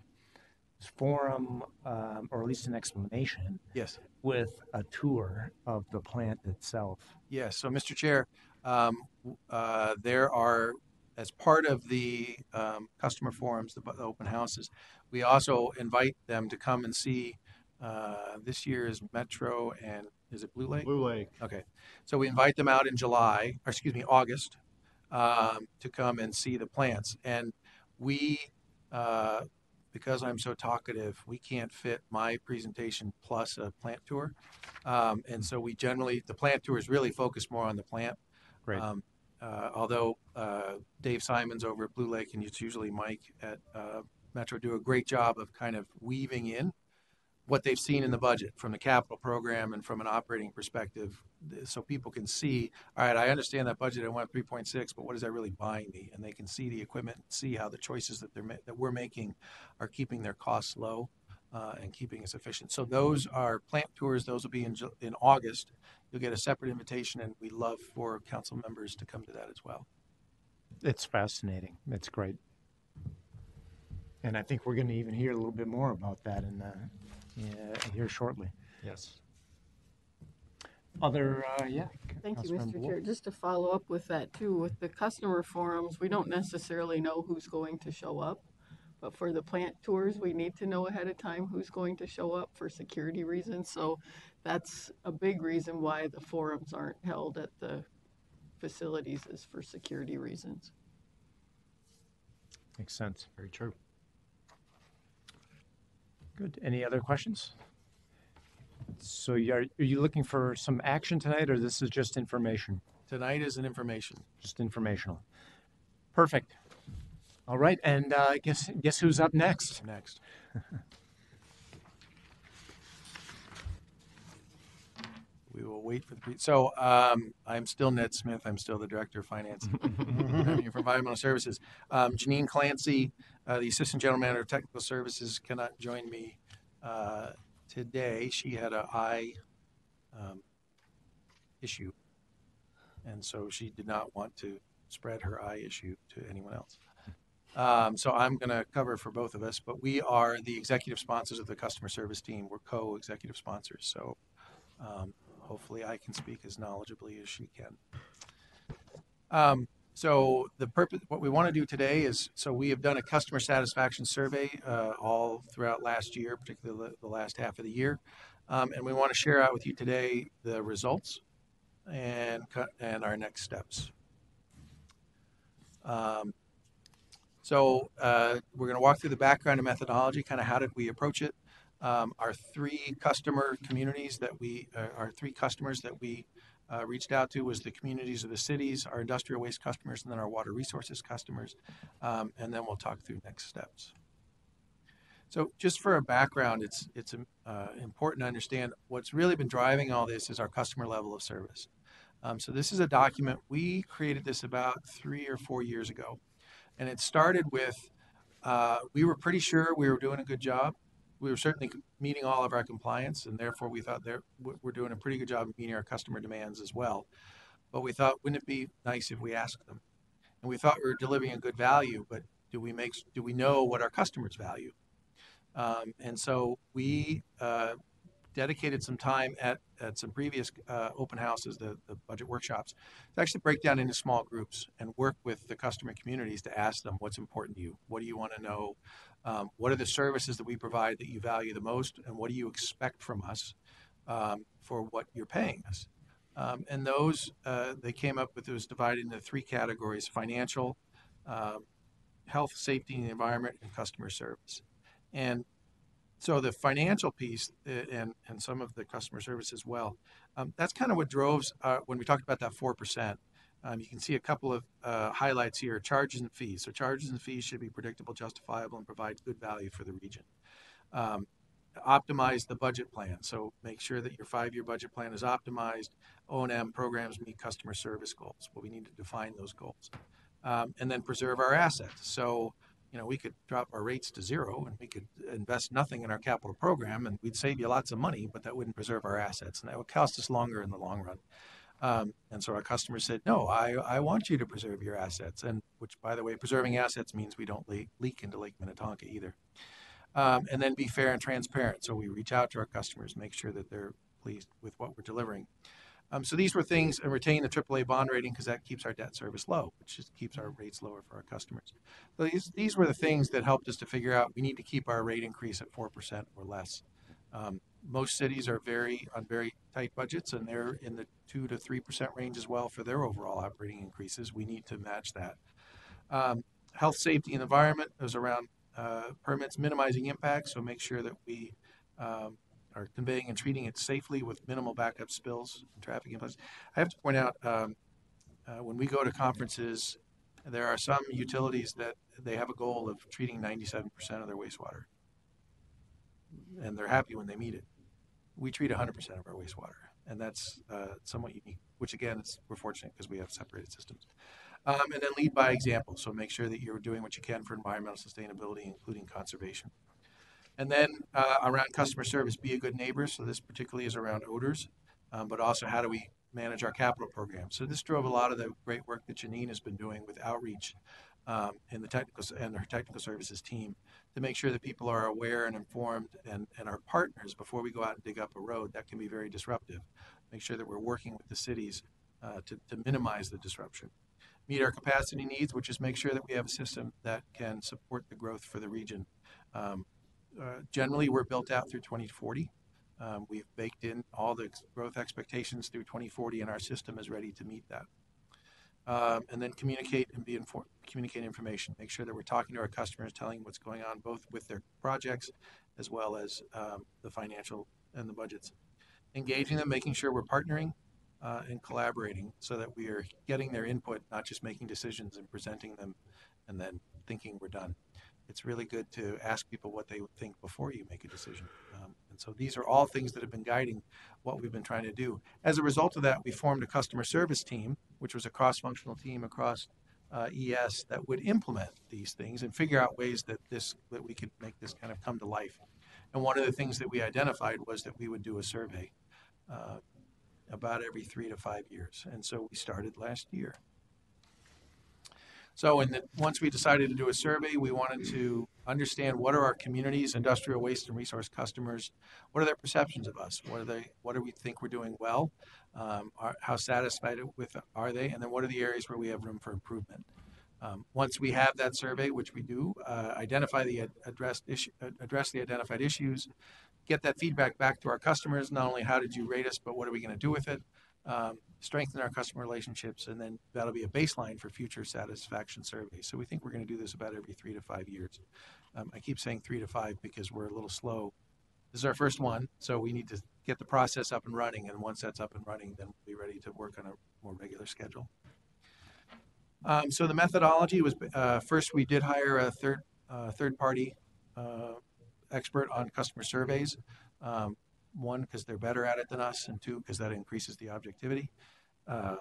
forum, or at least an explanation, Yes. with a tour of the plant itself. Yes. So, Mr. Chair, there are, as part of the customer forums, the open houses, we also invite them to come and see this year's Metro and is it Blue Lake? Blue Lake. Okay. So we invite them out in August, to come and see the plants. And we, because I'm so talkative, we can't fit my presentation plus a plant tour. And so the plant tours really focus more on the plant. Great. Although Dave Simons over at Blue Lake, and it's usually Mike at Metro, do a great job of kind of weaving in what they've seen in the budget from the capital program and from an operating perspective, so people can see, all right, I understand that budget, I want 3.6, but what is that really buying me? And they can see the equipment, see how the choices that we're making are keeping their costs low and keeping us efficient. So those are plant tours. Those will be in August. You'll get a separate invitation, and we love for council members to come to that as well. It's fascinating. It's great. And I think we're going to even hear a little bit more about that here shortly. Yes. Other, Thank you, Councilmember Mr. Wolf. Chair. Just to follow up with that too, with the customer forums, we don't necessarily know who's going to show up. But for the plant tours, we need to know ahead of time who's going to show up for security reasons. So that's a big reason why the forums aren't held at the facilities, is for security reasons. Makes sense. Very true. Good. Any other questions? So are you looking for some action tonight, or this is just information? Tonight is an information. Just informational. Perfect. All right, and guess who's up next? Next. We will wait for so I'm still Ned Smith. I'm still the Director of Finance for Environmental Services. Janine Clancy, the Assistant General Manager of Technical Services, cannot join me today. She had an eye issue, and so she did not want to spread her eye issue to anyone else. So I'm going to cover for both of us, but we are the executive sponsors of the customer service team. We're co-executive sponsors, so hopefully I can speak as knowledgeably as she can. So the purpose, what we want to do today is, so we have done a customer satisfaction survey all throughout last year, particularly the last half of the year, and we want to share out with you today the results and our next steps. So we're going to walk through the background and methodology, kind of how did we approach it. Our three customers that we reached out to was the communities of the cities, our industrial waste customers, and then our water resources customers. And then we'll talk through next steps. So just for a background, it's important to understand what's really been driving all this is our customer level of service. So this is a document. We created this about 3 or 4 years ago. And it started with, we were pretty sure we were doing a good job. We were certainly meeting all of our compliance, and therefore we thought we're doing a pretty good job of meeting our customer demands as well. But we thought, wouldn't it be nice if we asked them? And we thought we were delivering a good value, but do we know what our customers value? And so we dedicated some time at some previous open houses, the budget workshops, to actually break down into small groups and work with the customer communities to ask them what's important to you. What do you want to know? What are the services that we provide that you value the most? And what do you expect from us for what you're paying us? And those, they came up with, it was divided into 3 categories: financial, health, safety, and the environment, and customer service. And so the financial piece and some of the customer service as well, that's kind of what drove, when we talked about that 4%, you can see a couple of highlights here: charges and fees. So charges and fees should be predictable, justifiable, and provide good value for the region. Optimize the budget plan. So make sure that your 5-year budget plan is optimized. O&M programs meet customer service goals. Well, we need to define those goals. And then preserve our assets. So, we could drop our rates to zero and we could invest nothing in our capital program and we'd save you lots of money, but that wouldn't preserve our assets and that would cost us longer in the long run. And so our customers said, no, I want you to preserve your assets. And which, by the way, preserving assets means we don't leak into Lake Minnetonka either. And then be fair and transparent. So we reach out to our customers, make sure that they're pleased with what we're delivering. So these were things, and retain the AAA bond rating because that keeps our debt service low, which just keeps our rates lower for our customers. So these were the things that helped us to figure out we need to keep our rate increase at 4% or less. Most cities are on very tight budgets, and they're in the 2 to 3% range as well for their overall operating increases. We need to match that. Health, safety, and environment is around permits, minimizing impacts, so make sure that we are conveying and treating it safely with minimal backup spills and traffic impacts. I have to point out, when we go to conferences, there are some utilities that they have a goal of treating 97% of their wastewater, and they're happy when they meet it. We treat 100% of our wastewater, and that's somewhat unique, which again, we're fortunate because we have separated systems. And then lead by example, so make sure that you're doing what you can for environmental sustainability, including conservation. And then around customer service, be a good neighbor. So this particularly is around odors, but also how do we manage our capital program. So this drove a lot of the great work that Janine has been doing with outreach in the her technical services team to make sure that people are aware and informed and are partners before we go out and dig up a road. That can be very disruptive. Make sure that we're working with the cities to minimize the disruption. Meet our capacity needs, which is make sure that we have a system that can support the growth for the region. Generally, we're built out through 2040. We've baked in all the growth expectations through 2040, and our system is ready to meet that. And then communicate and communicate information. Make sure that we're talking to our customers, telling them what's going on, both with their projects as well as the financial and the budgets. Engaging them, making sure we're partnering and collaborating so that we are getting their input, not just making decisions and presenting them and then thinking we're done. It's really good to ask people what they think before you make a decision. And so these are all things that have been guiding what we've been trying to do. As a result of that, we formed a customer service team, which was a cross-functional team across ES that would implement these things and figure out ways that we could make this kind of come to life. And one of the things that we identified was that we would do a survey about every 3 to 5 years. And so we started last year. So once we decided to do a survey, we wanted to understand what are our communities, industrial waste and resource customers, what are their perceptions of us? What do we think we're doing well? How satisfied are they? And then what are the areas where we have room for improvement? Once we have that survey, which we do, address the identified issues, get that feedback back to our customers, not only how did you rate us, but what are we going to do with it? Strengthen our customer relationships, and then that'll be a baseline for future satisfaction surveys. So we think we're going to do this about every 3 to 5 years. I keep saying 3 to 5 because we're a little slow. This is our first one, so we need to get the process up and running, and once that's up and running, then we'll be ready to work on a more regular schedule. So the methodology was, first we did hire a third-party expert on customer surveys. One, because they're better at it than us, and two, because that increases the objectivity of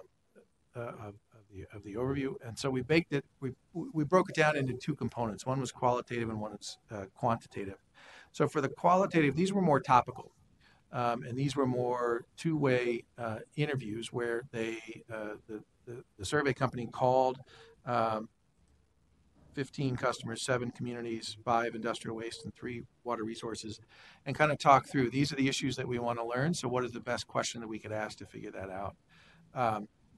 the overview. And so we baked it. We broke it down into two components. One was qualitative, and one is quantitative. So for the qualitative, these were more topical, and these were more two-way interviews where the survey company called 15 customers, 7 communities, 5 industrial waste, and 3 water resources, and kind of talk through, these are the issues that we want to learn, so what is the best question that we could ask to figure that out?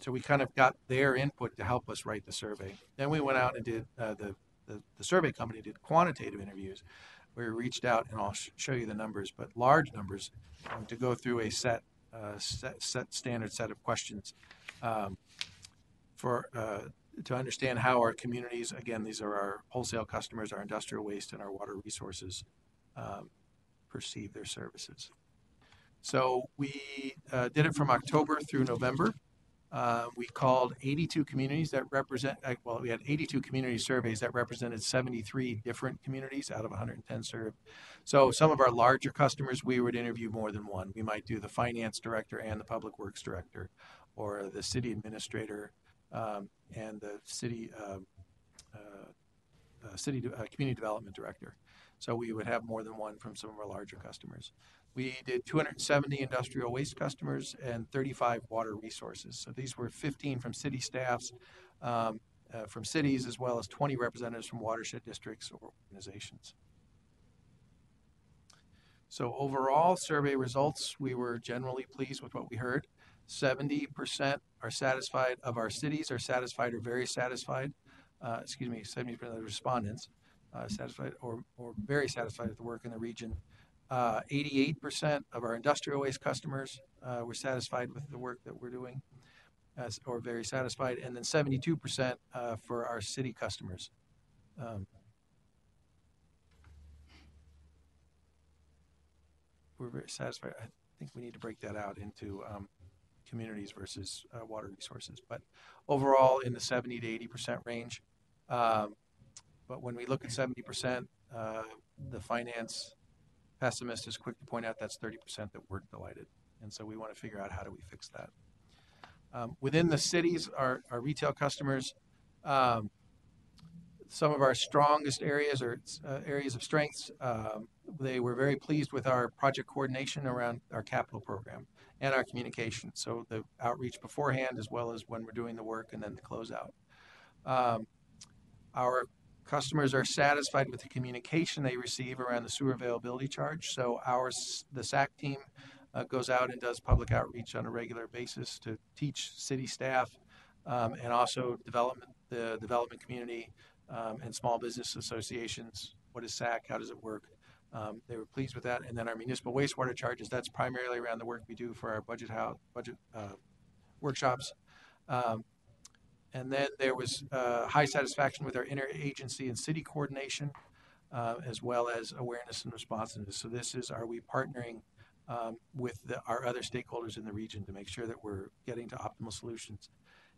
So we kind of got their input to help us write the survey. Then we went out and did, the survey company did quantitative interviews, where we reached out, and I'll show you the numbers, but large numbers, to go through a standard set of questions to understand how our communities, again, these are our wholesale customers, our industrial waste, and our water resources, perceive their services. So we did it from October through November. We called 82 communities that we had 82 community surveys that represented 73 different communities out of 110 served. So some of our larger customers, we would interview more than one. We might do the finance director and the public works director, or the city administrator, and the city community development director. So we would have more than one from some of our larger customers. We did 270 industrial waste customers and 35 water resources. So these were 15 from city staffs, from cities, as well as 20 representatives from watershed districts or organizations. So overall survey results, we were generally pleased with what we heard. 70% are satisfied of our cities are satisfied or very satisfied. 70% of the respondents satisfied or very satisfied with the work in the region. 88% of our industrial waste customers were satisfied with the work that we're doing, or very satisfied, and then 72% for our city customers. We're very satisfied. I think we need to break that out into communities versus water resources, but overall in the 70 to 80% range. But when we look at 70%, the finance pessimist is quick to point out that's 30% that weren't delighted. And so we want to figure out how do we fix that. Within the cities, our retail customers, some of our strongest areas or areas of strengths, they were very pleased with our project coordination around our capital program and our communication. So the outreach beforehand, as well as when we're doing the work and then the closeout. Our customers are satisfied with the communication they receive around the sewer availability charge. So the SAC team goes out and does public outreach on a regular basis to teach city staff and also the development community and small business associations. What is SAC? How does it work? They were pleased with that. And then our municipal wastewater charges, that's primarily around the work we do for our budget workshops. And then there was high satisfaction with our interagency and city coordination, as well as awareness and responsiveness. So this is, are we partnering with our other stakeholders in the region to make sure that we're getting to optimal solutions.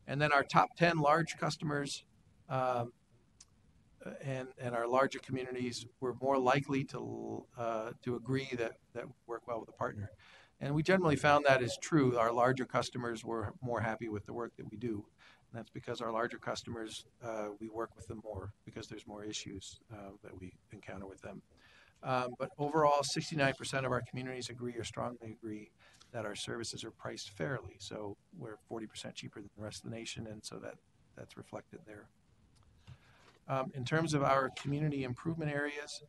And then our top 10 large customers and our larger communities were more likely to agree that work well with a partner. And we generally found that is true. Our larger customers were more happy with the work that we do. And that's because our larger customers, we work with them more because there's more issues that we encounter with them. But overall, 69% of our communities agree or strongly agree that our services are priced fairly. So we're 40% cheaper than the rest of the nation, and so that's reflected there. In terms of our community improvement areas,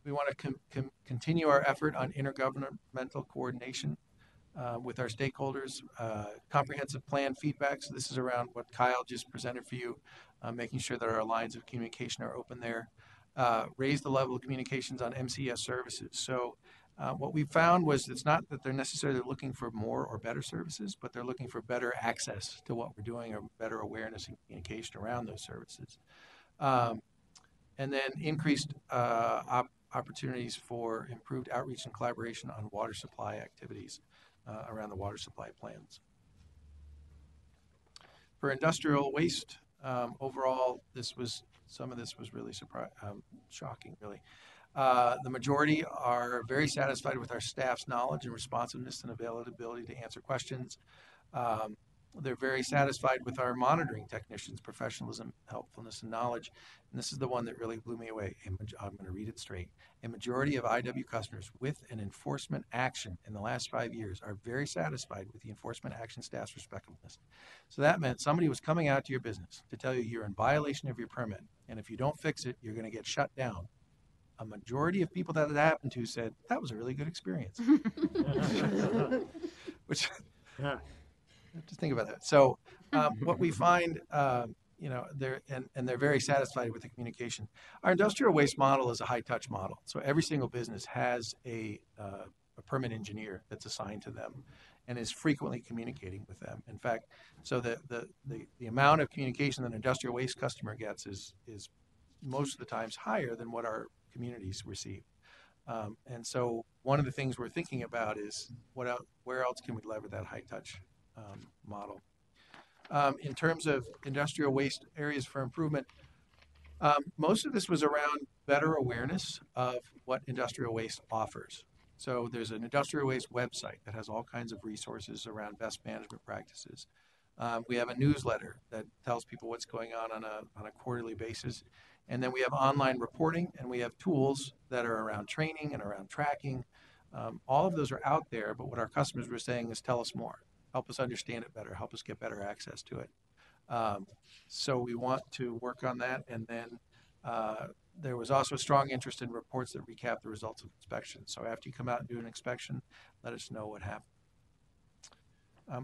we want to continue our effort on intergovernmental coordination with our stakeholders, comprehensive plan feedback. So this is around what Kyle just presented for you, making sure that our lines of communication are open there. Raise the level of communications on MCES services. So what we found was it's not that they're necessarily looking for more or better services, but they're looking for better access to what we're doing or better awareness and communication around those services. And then increased opportunities for improved outreach and collaboration on water supply activities around the water supply plans. For industrial waste, overall, some of this was really shocking, really. The majority are very satisfied with our staff's knowledge and responsiveness and availability to answer questions. They're very satisfied with our monitoring technicians' professionalism, helpfulness, and knowledge. And this is the one that really blew me away. I'm going to read it straight. A majority of IW customers with an enforcement action in the last 5 years are very satisfied with the enforcement action staff's respectfulness. So that meant somebody was coming out to your business to tell you you're in violation of your permit, and if you don't fix it, you're going to get shut down. A majority of people that it happened to said, that was a really good experience. Which... Just think about that. So what we find, they're very satisfied with the communication. Our industrial waste model is a high-touch model. So every single business has a permit engineer that's assigned to them and is frequently communicating with them. In fact, so the amount of communication that an industrial waste customer gets is most of the times higher than what our communities receive. And so one of the things we're thinking about is where else can we lever that high-touch model. In terms of industrial waste areas for improvement, most of this was around better awareness of what industrial waste offers. So there's an industrial waste website that has all kinds of resources around best management practices. We have a newsletter that tells people what's going on a quarterly basis. And then we have online reporting, and we have tools that are around training and around tracking. All of those are out there, but what our customers were saying is, tell us more, help us understand it better, help us get better access to it. So we want to work on that. And then there was also a strong interest in reports that recap the results of inspections. So after you come out and do an inspection, let us know what happened.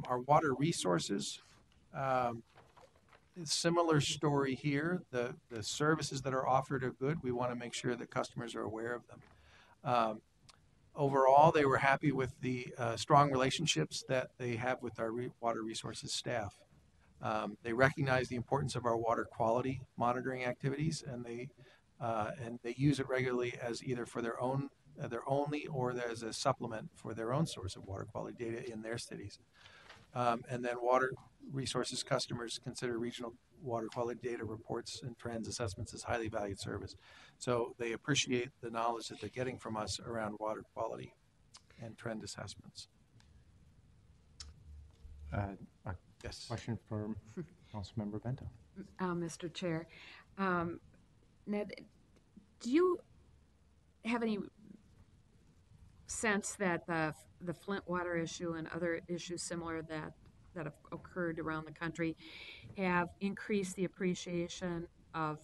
Our water resources, similar story here. The services that are offered are good. We want to make sure that customers are aware of them. Overall, they were happy with the strong relationships that they have with our water resources staff. They recognize the importance of our water quality monitoring activities, and they use it regularly as either for their only or as a supplement for their own source of water quality data in their cities. And then water resources customers consider regional water quality data reports and trends assessments as highly valued service. So they appreciate the knowledge that they're getting from us around water quality and trend assessments. Yes. Question for Councilmember Bento. Mr. Chair, Ned, do you have any sense that the Flint water issue and other issues similar that have occurred around the country have increased the appreciation of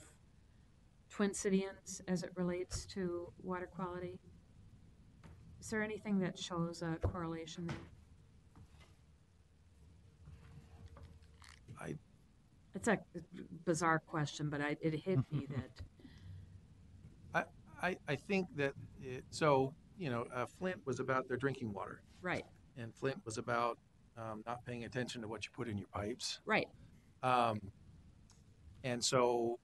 Twin Cityans as it relates to water quality? Is there anything that shows a correlation there? It's a bizarre question, but it hit me that. I think that Flint was about their drinking water. Right. And Flint was about not paying attention to what you put in your pipes. Right. And so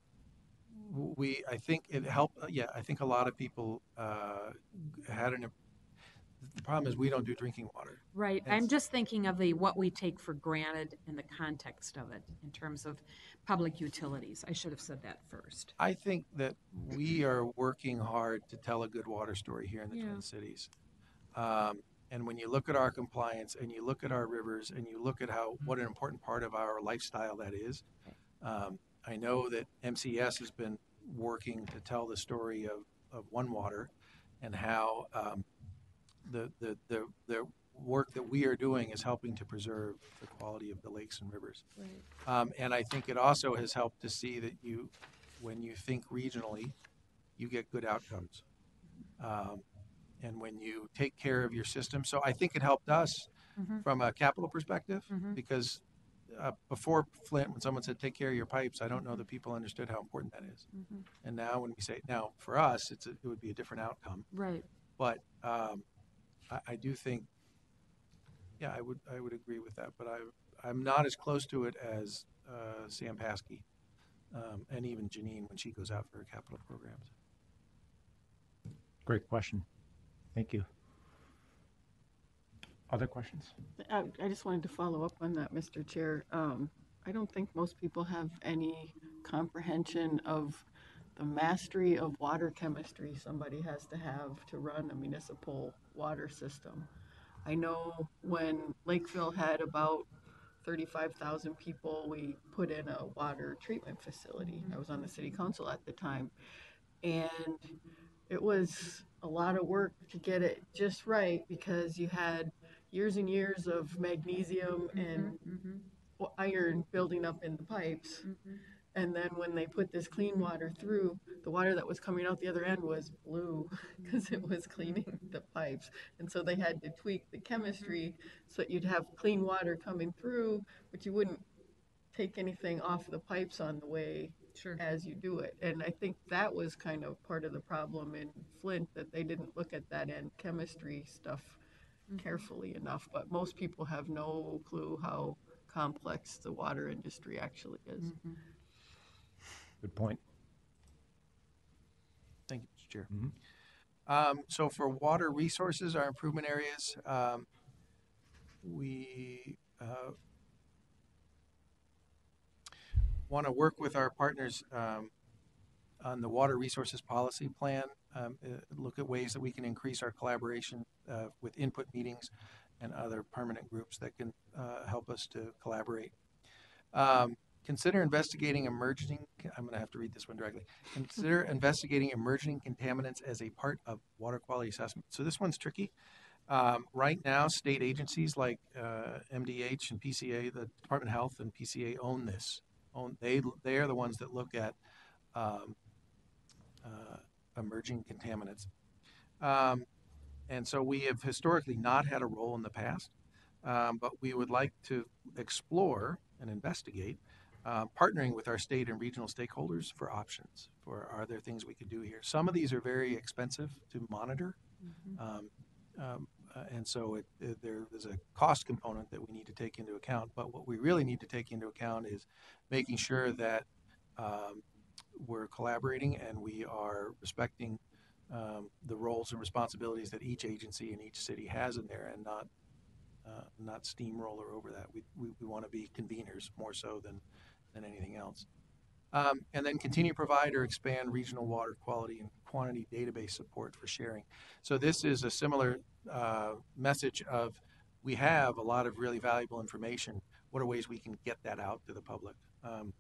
I think it helped. I think a lot of people had the problem is we don't do drinking water. Right. I'm just thinking of what we take for granted in the context of it in terms of public utilities. I should have said that first. I think that we are working hard to tell a good water story here in the Twin Cities. And when you look at our compliance and you look at our rivers and you look at what an important part of our lifestyle that is, I know that MCES has been working to tell the story of One Water and how the work that we are doing is helping to preserve the quality of the lakes and rivers. Right. And I think it also has helped to see that when you think regionally, you get good outcomes. And when you take care of your system. So I think it helped us from a capital perspective because before Flint, when someone said, take care of your pipes, I don't know that people understood how important that is. And now when we say, now for us, it would be a different outcome. Right. But I do think, I would agree with that. But I'm not as close to it as Sam Paskey and even Janine when she goes out for her capital programs. Great question. Thank you. Other questions? I just wanted to follow up on that, Mr. Chair. I don't think most people have any comprehension of the mastery of water chemistry somebody has to have to run a municipal water system. I know when Lakeville had about 35,000 people, we put in a water treatment facility. I was on the city council at the time. And it was a lot of work to get it just right because you had years and years of magnesium and iron building up in the pipes. And then when they put this clean water through, the water that was coming out the other end was blue because it was cleaning the pipes. And so they had to tweak the chemistry so that you'd have clean water coming through, but you wouldn't take anything off the pipes on the way as you do it. And I think that was kind of part of the problem in Flint, that they didn't look at that end chemistry stuff carefully enough. But most people have no clue how complex the water industry actually is. Good point. Thank you, Mr. Chair. So for water resources, our improvement areas, we want to work with our partners on the water resources policy plan, look at ways that we can increase our collaboration with input meetings and other permanent groups that can help us to collaborate. Consider investigating emerging, I'm going to have to read this one directly. Consider investigating emerging contaminants as a part of water quality assessment. So this one's tricky. Right now, state agencies like MDH and PCA, the Department of Health and PCA own this. They are the ones that look at emerging contaminants. And so we have historically not had a role in the past, but we would like to explore and investigate partnering with our state and regional stakeholders for options. For are there things we could do here? Some of these are very expensive to monitor. And so there is a cost component that we need to take into account. But what we really need to take into account is making sure that we're collaborating and we are respecting the roles and responsibilities that each agency and each city has in there, and not steamroller over that. We want to be conveners more so than anything else. And then continue to provide or expand regional water quality and quantity database support for sharing. So this is a similar message of, we have a lot of really valuable information. What are ways we can get that out to the public?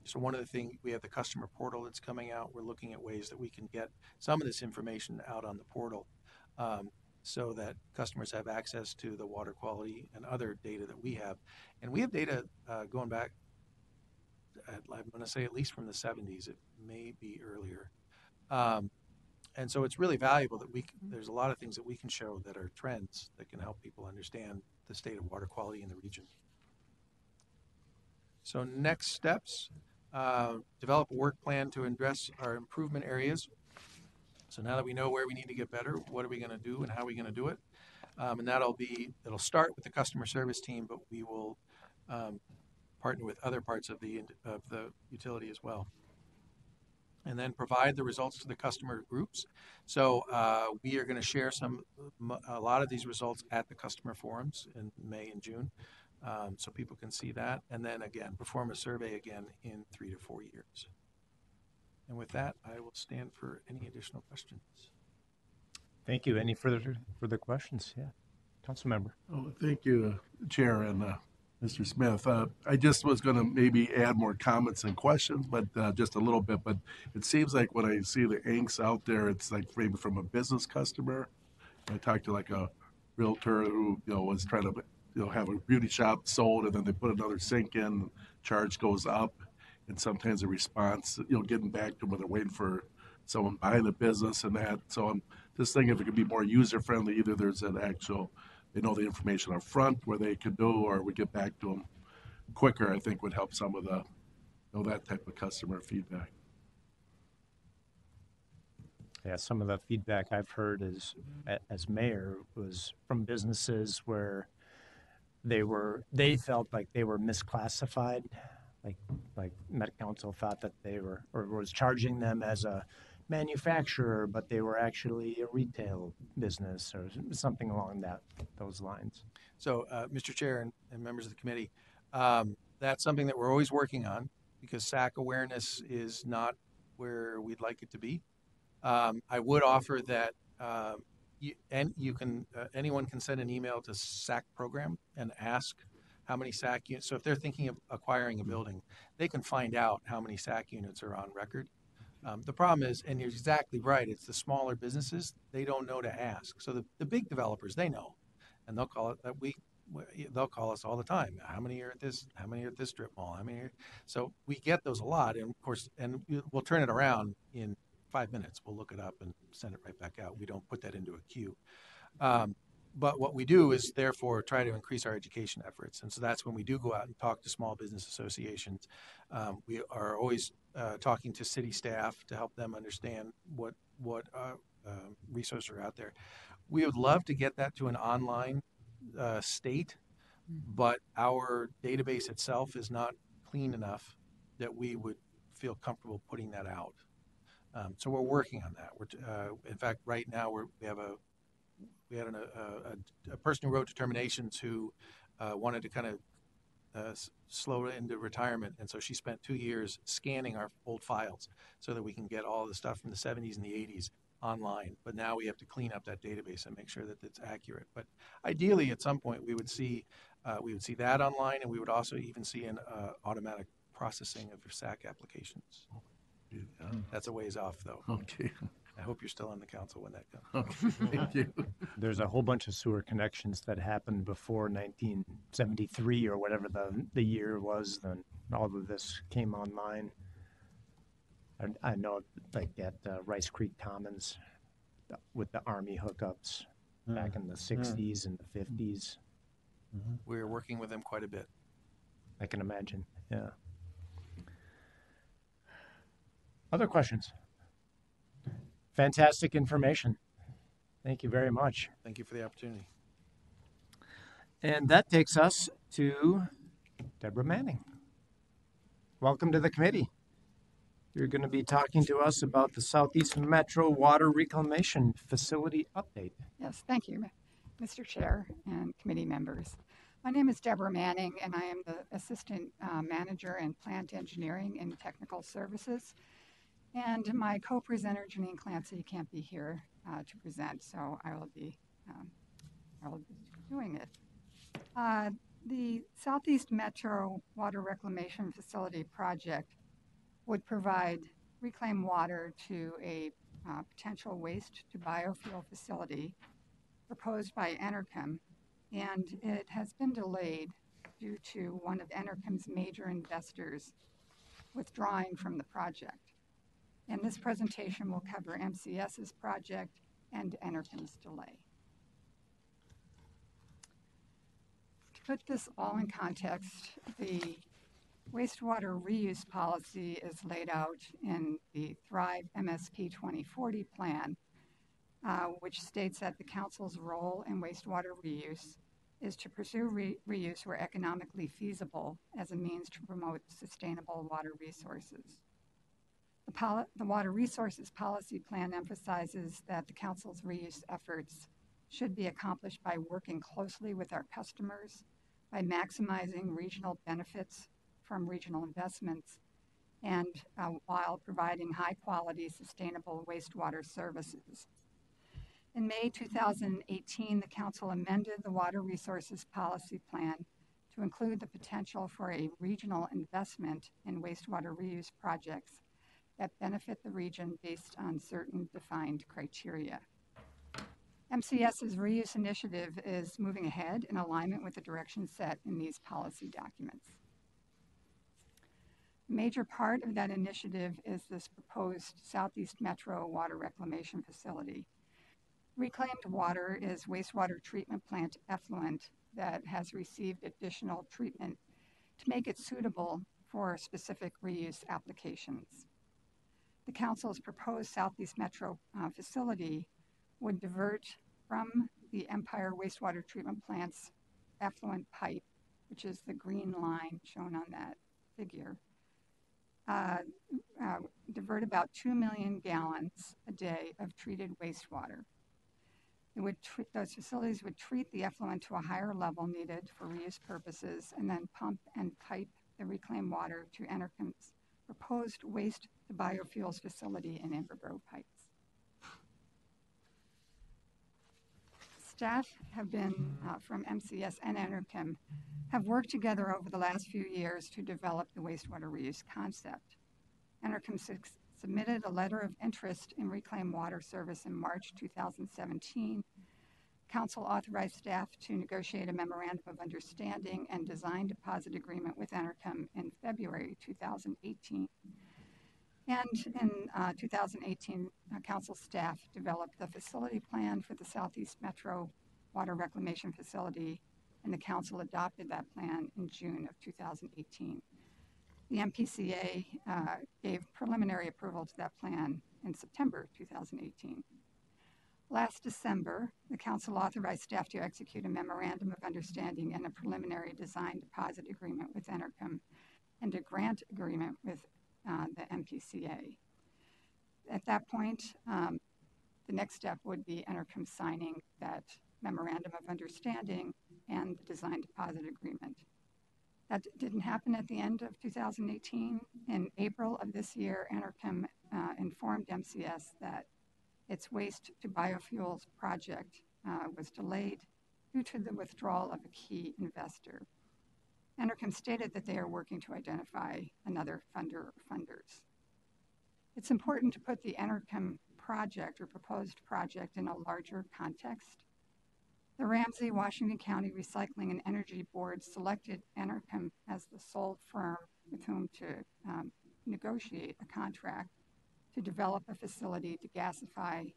So one of the things, we have the customer portal that's coming out. We're looking at ways that we can get some of this information out on the portal so that customers have access to the water quality and other data that we have. And we have data going back, I'm going to say at least from the 70s, it may be earlier. And so it's really valuable that there's a lot of things that we can show that are trends that can help people understand the state of water quality in the region. So next steps, develop a work plan to address our improvement areas. So now that we know where we need to get better, what are we going to do and how are we going to do it? And it'll start with the customer service team, but we will partner with other parts of the utility as well. And then provide the results to the customer groups. So we are going to share a lot of these results at the customer forums in May and June, so people can see that. And then again, perform a survey again in 3 to 4 years. And with that, I will stand for any additional questions. Thank you. Any further questions? Yeah, council member. Oh, thank you, Chair and Mr. Smith. I just was going to maybe add more comments and questions, but just a little bit. But it seems like when I see the angst out there, it's like maybe from a business customer. I talked to like a realtor who was trying to have a beauty shop sold, and then they put another sink in, charge goes up, and sometimes the response, getting back to them when they're waiting for someone buying the business and that. So I'm just thinking if it could be more user friendly, either there's an actual, they know the information up front where they could do, or we get back to them quicker, I think would help some of the, that type of customer feedback. Yeah, some of the feedback I've heard is, as mayor, was from businesses where they felt like they were misclassified, like Met Council thought that they were, or was charging them as a manufacturer, but they were actually a retail business or something along those lines. So, Mr. Chair and members of the committee, that's something that we're always working on, because SAC awareness is not where we'd like it to be. I would offer that anyone can send an email to SAC program and ask how many SAC units. So if they're thinking of acquiring a building, they can find out how many SAC units are on record. The problem is, and you're exactly right, it's the smaller businesses, they don't know to ask. So the big developers, they know, and they'll call it they'll call us all the time. How many are at this? How many are at this strip mall? How many are? So we get those a lot, and of course, and we'll turn it around in 5 minutes. We'll look it up and send it right back out. We don't put that into a queue. But what we do is therefore try to increase our education efforts. And so that's when we do go out and talk to small business associations. We are always talking to city staff to help them understand what resources are out there. We would love to get that to an online state, but our database itself is not clean enough that we would feel comfortable putting that out. So we're working on that. In fact, right now we had a person who wrote determinations who wanted to kind of slow into retirement, and so she spent 2 years scanning our old files so that we can get all the stuff from the 70s and the 80s online. But now we have to clean up that database and make sure that it's accurate. But ideally, at some point, we would see that online, and we would also even see an automatic processing of your SAC applications. Yeah. That's a ways off, though. Okay. I hope you're still on the council when that comes. Okay. Thank you. There's a whole bunch of sewer connections that happened before 1973 or whatever the year was. Then all of this came online. I know, like at Rice Creek Commons, with the Army hookups back in the 60s and the 50s. We're working with them quite a bit. I can imagine. Yeah. Other questions? Fantastic information. Thank you very much. Thank you for the opportunity. And that takes us to Deborah Manning. Welcome to the committee. You're going to be talking to us about the Southeast Metro Water Reclamation Facility update. Yes, thank you, Mr. Chair and committee members. My name is Deborah Manning, and I am the Assistant Manager in Plant Engineering and Technical Services. And my co-presenter, Janine Clancy, can't be here to present, so I will be doing it. The Southeast Metro Water Reclamation Facility project would provide reclaimed water to a potential waste to biofuel facility proposed by Enerchem, and it has been delayed due to one of Enerchem's major investors withdrawing from the project. And this presentation will cover MCES's project and Enerchem's delay. To put this all in context, the wastewater reuse policy is laid out in the Thrive MSP 2040 plan, which states that the council's role in wastewater reuse is to pursue reuse where economically feasible as a means to promote sustainable water resources. The Water Resources Policy Plan emphasizes that the council's reuse efforts should be accomplished by working closely with our customers, by maximizing regional benefits from regional investments, and while providing high-quality, sustainable wastewater services. In May 2018, the Council amended the Water Resources Policy Plan to include the potential for a regional investment in wastewater reuse projects that benefit the region based on certain defined criteria. MCES's reuse initiative is moving ahead in alignment with the direction set in these policy documents. A major part of that initiative is this proposed Southeast Metro Water Reclamation Facility. Reclaimed water is wastewater treatment plant effluent that has received additional treatment to make it suitable for specific reuse applications. The council's proposed Southeast Metro facility would divert from the Empire Wastewater Treatment Plant's effluent pipe, which is the green line shown on that figure, divert about 2 million gallons a day of treated wastewater. Those facilities would treat the effluent to a higher level needed for reuse purposes and then pump and pipe the reclaimed water to Enerchem's proposed waste to biofuels facility in Amber Grove Heights. Staff have been from MCES and Enerchem have worked together over the last few years to develop the wastewater reuse concept. Enerchem submitted a letter of interest in reclaimed water service in March 2017. Council authorized staff to negotiate a memorandum of understanding and design deposit agreement with Enerchem in February 2018. And in 2018, council staff developed the facility plan for the Southeast Metro Water Reclamation Facility, and the council adopted that plan in June of 2018. The MPCA gave preliminary approval to that plan in September 2018. Last December, the council authorized staff to execute a memorandum of understanding and a preliminary design deposit agreement with Enerchem and a grant agreement with the MPCA. At that point, the next step would be Enerchem signing that memorandum of understanding and the design deposit agreement. That didn't happen at the end of 2018. In April of this year, Enerchem informed MCES that its waste to biofuels project was delayed due to the withdrawal of a key investor. Enercom stated that they are working to identify another funder or funders. It's important to put the Enercom project or proposed project in a larger context. The Ramsey Washington County Recycling and Energy Board selected Enercom as the sole firm with whom to negotiate a contract to develop a facility to gasify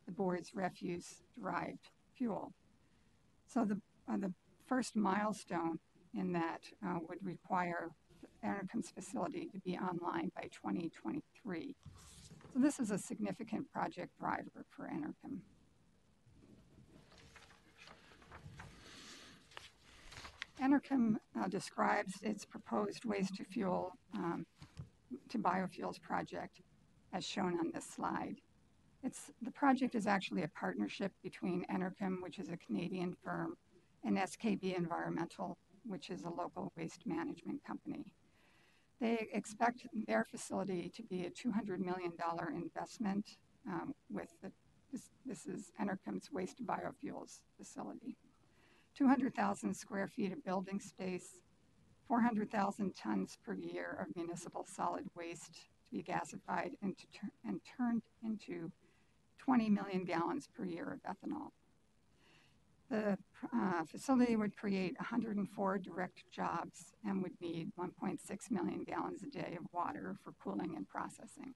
the board's refuse-derived fuel. So the first milestone in that would require Enercom's facility to be online by 2023. So this is a significant project driver for Enercom. Enercom describes its proposed waste-to-fuel to biofuels project as shown on this slide. The project is actually a partnership between Enercom, which is a Canadian firm, and SKB Environmental, which is a local waste management company. They expect their facility to be a $200 million investment this is Enercom's waste to biofuels facility. 200,000 square feet of building space, 400,000 tons per year of municipal solid waste to be gasified and turned into 20 million gallons per year of ethanol. The facility would create 104 direct jobs and would need 1.6 million gallons a day of water for cooling and processing.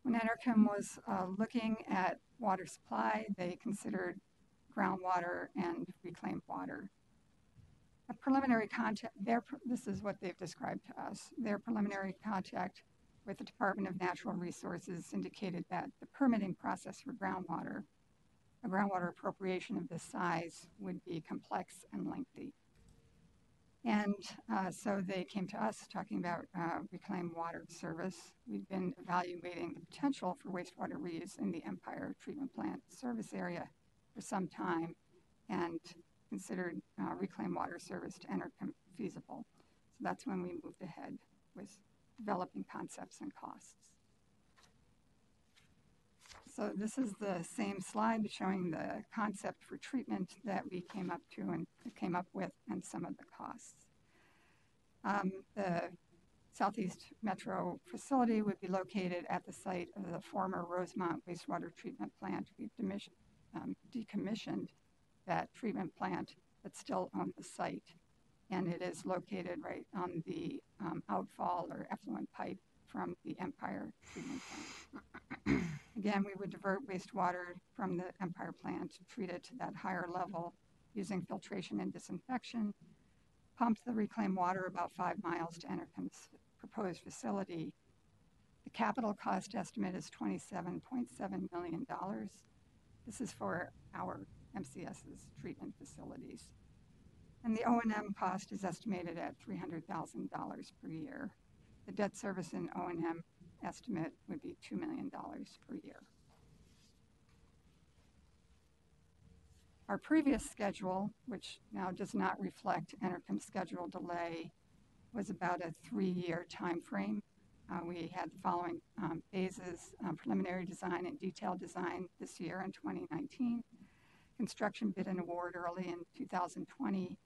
When Enercom was looking at water supply, they considered groundwater and reclaimed water. A preliminary contact, this is what they've described to us. Their preliminary contact with the Department of Natural Resources indicated that the permitting process for groundwater, a groundwater appropriation of this size, would be complex and lengthy. And so they came to us talking about reclaimed water service. We've been evaluating the potential for wastewater reuse in the Empire Treatment Plant service area for some time and considered reclaimed water service to Enercom feasible. So that's when we moved ahead with developing concepts and costs. So this is the same slide showing the concept for treatment that we came up with and some of the costs. The Southeast Metro facility would be located at the site of the former Rosemont Wastewater Treatment Plant. We've decommissioned that treatment plant but still on the site, and it is located right on the outfall or effluent pipe from the Empire Treatment Plant. Again, we would divert wastewater from the Empire plant to treat it to that higher level using filtration and disinfection, pump the reclaimed water about 5 miles to Enercom's proposed facility. The capital cost estimate is $27.7 million. This is for our MCES's treatment facilities. And the O&M cost is estimated at $300,000 per year. The debt service and O&M estimate would be $2 million per year. Our previous schedule, which now does not reflect Enercom's schedule delay, was about a 3-year time frame. We had the following phases: preliminary design and detailed design this year in 2019, construction bid and award early in 2020,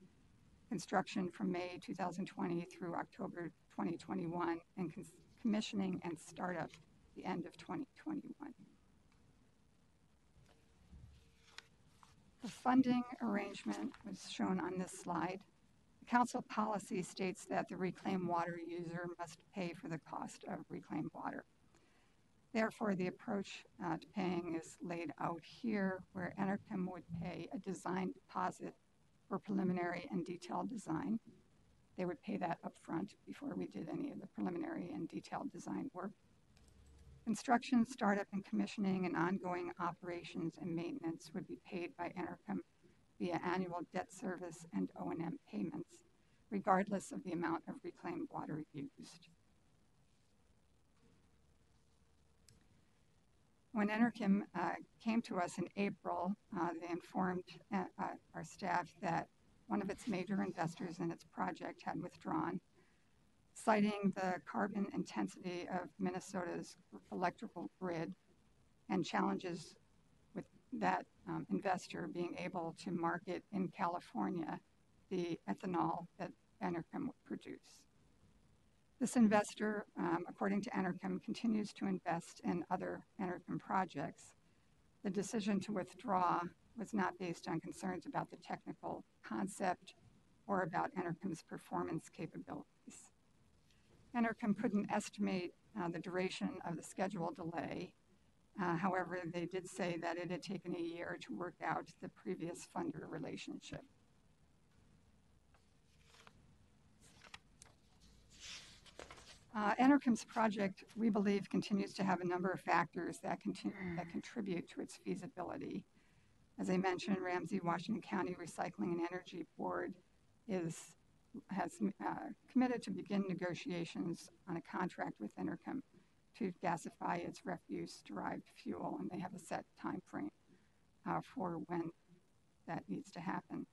construction from May 2020 through October 2021, and commissioning and startup the end of 2021. The funding arrangement was shown on this slide. The council policy states that the reclaimed water user must pay for the cost of reclaimed water. Therefore, the approach to paying is laid out here, where Enercom would pay a design deposit for preliminary and detailed design. They would pay that upfront before we did any of the preliminary and detailed design work. Construction, startup, and commissioning and ongoing operations and maintenance would be paid by Enercom via annual debt service and O&M payments, regardless of the amount of reclaimed water used. When Enercom came to us in April, they informed our staff that one of its major investors in its project had withdrawn, citing the carbon intensity of Minnesota's electrical grid and challenges with that investor being able to market in California the ethanol that Enerchem would produce. This investor, according to Enerchem, continues to invest in other Enerchem projects. The decision to withdraw was not based on concerns about the technical concept or about Enerchem's performance capabilities. Enerchem couldn't estimate the duration of the scheduled delay. However, they did say that it had taken a year to work out the previous funder relationship. Enerchem's project, we believe, continues to have a number of factors that contribute to its feasibility. As I mentioned, Ramsey-Washington County Recycling and Energy Board has committed to begin negotiations on a contract with Enerchem to gasify its refuse-derived fuel, and they have a set time frame for when that needs to happen.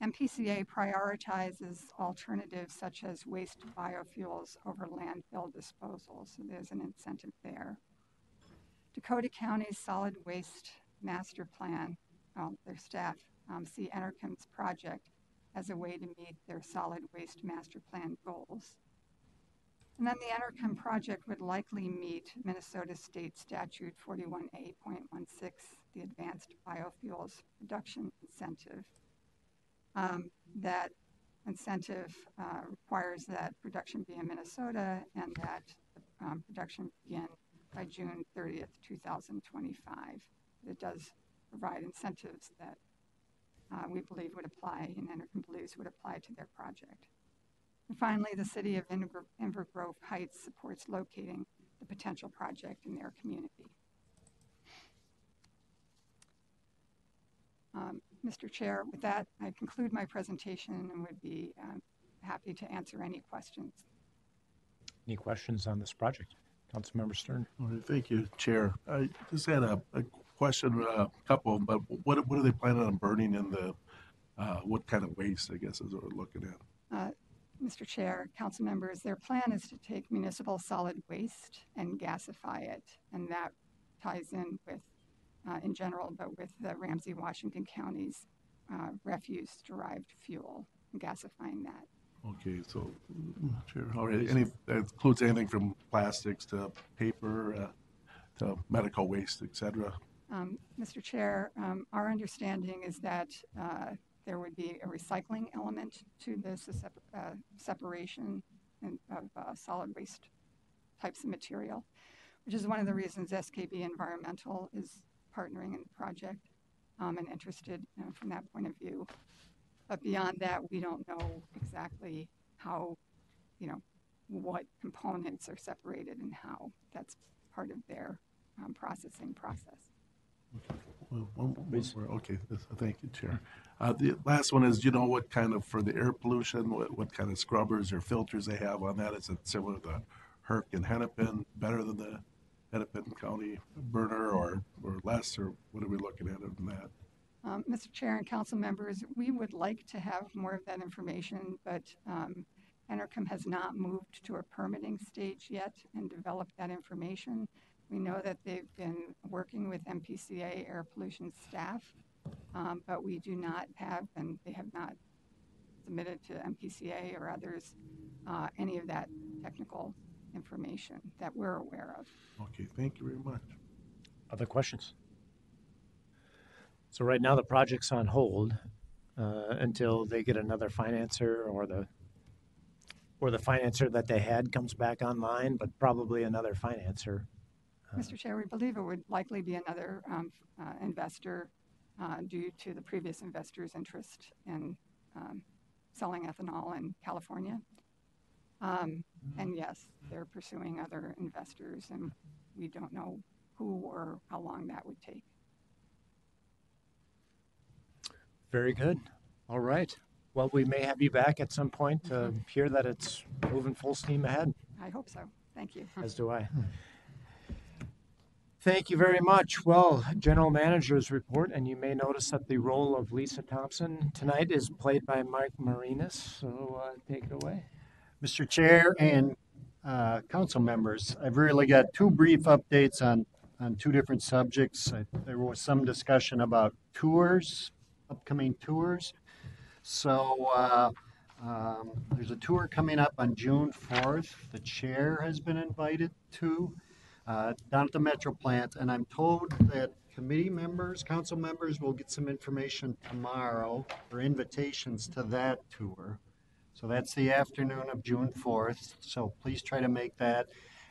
MPCA prioritizes alternatives such as waste biofuels over landfill disposal, so there's an incentive there. Dakota County's solid waste master plan, their staff see Enerchem's project as a way to meet their solid waste master plan goals. And then the Enerchem project would likely meet Minnesota State Statute 41A.16, the Advanced Biofuels Production Incentive. That incentive requires that production be in Minnesota and that production begin by June 30th, 2025. It does provide incentives that we believe would apply, and Enerchem believes would apply to their project. And finally, the city of Inver Grove Heights supports locating the potential project in their community. Mr. Chair, with that, I conclude my presentation and would be happy to answer any questions. Any questions on this project? Councilmember Stern. All right, thank you, Chair. I just had a question, a couple, but what are they planning on burning in the, what kind of waste, I guess, is what we're looking at? Mr. Chair, council members, their plan is to take municipal solid waste and gasify it, and that ties in with, in general, but with the Ramsey-Washington County's refuse-derived fuel, and gasifying that. Okay, so, Chair, all right, that includes anything from plastics to paper to medical waste, et cetera? Mr. Chair, our understanding is that there would be a recycling element to this separation of solid waste types of material, which is one of the reasons SKB Environmental is partnering in the project and interested from that point of view. But beyond that, we don't know exactly how, what components are separated and how. That's part of their processing process. Okay, thank you, Chair. The last one is, what kind of, for the air pollution, what kind of scrubbers or filters they have on that? Is it similar to Herc and Hennepin, better than the Hennepin County burner, or less, or what are we looking at other than that? Mr. Chair and council members, we would like to have more of that information, but Enerchem has not moved to a permitting stage yet and developed that information. We know that they've been working with MPCA air pollution staff, but we do not have, and they have not submitted to MPCA or others, any of that technical information that we're aware of. Okay, thank you very much. Other questions? So right now the project's on hold until they get another financer, or the financer that they had comes back online, but probably another financer. Mr. Chair, we believe it would likely be another investor due to the previous investor's interest in selling ethanol in California. And yes, they're pursuing other investors, and we don't know who or how long that would take. Very good. All right. Well, we may have you back at some point to hear that it's moving full steam ahead. I hope so. Thank you. As do I. Thank you very much. Well, General Manager's report, and you may notice that the role of Lisa Thompson tonight is played by Mike Marinas, so take it away. Mr. Chair and council members, I've really got two brief updates on two different subjects. There was some discussion about tours, upcoming tours. So there's a tour coming up on June 4th. The chair has been invited to down at the Metro plant, and I'm told that committee members, council members will get some information tomorrow or invitations to that tour. So that's the afternoon of June 4th. So please try to make that.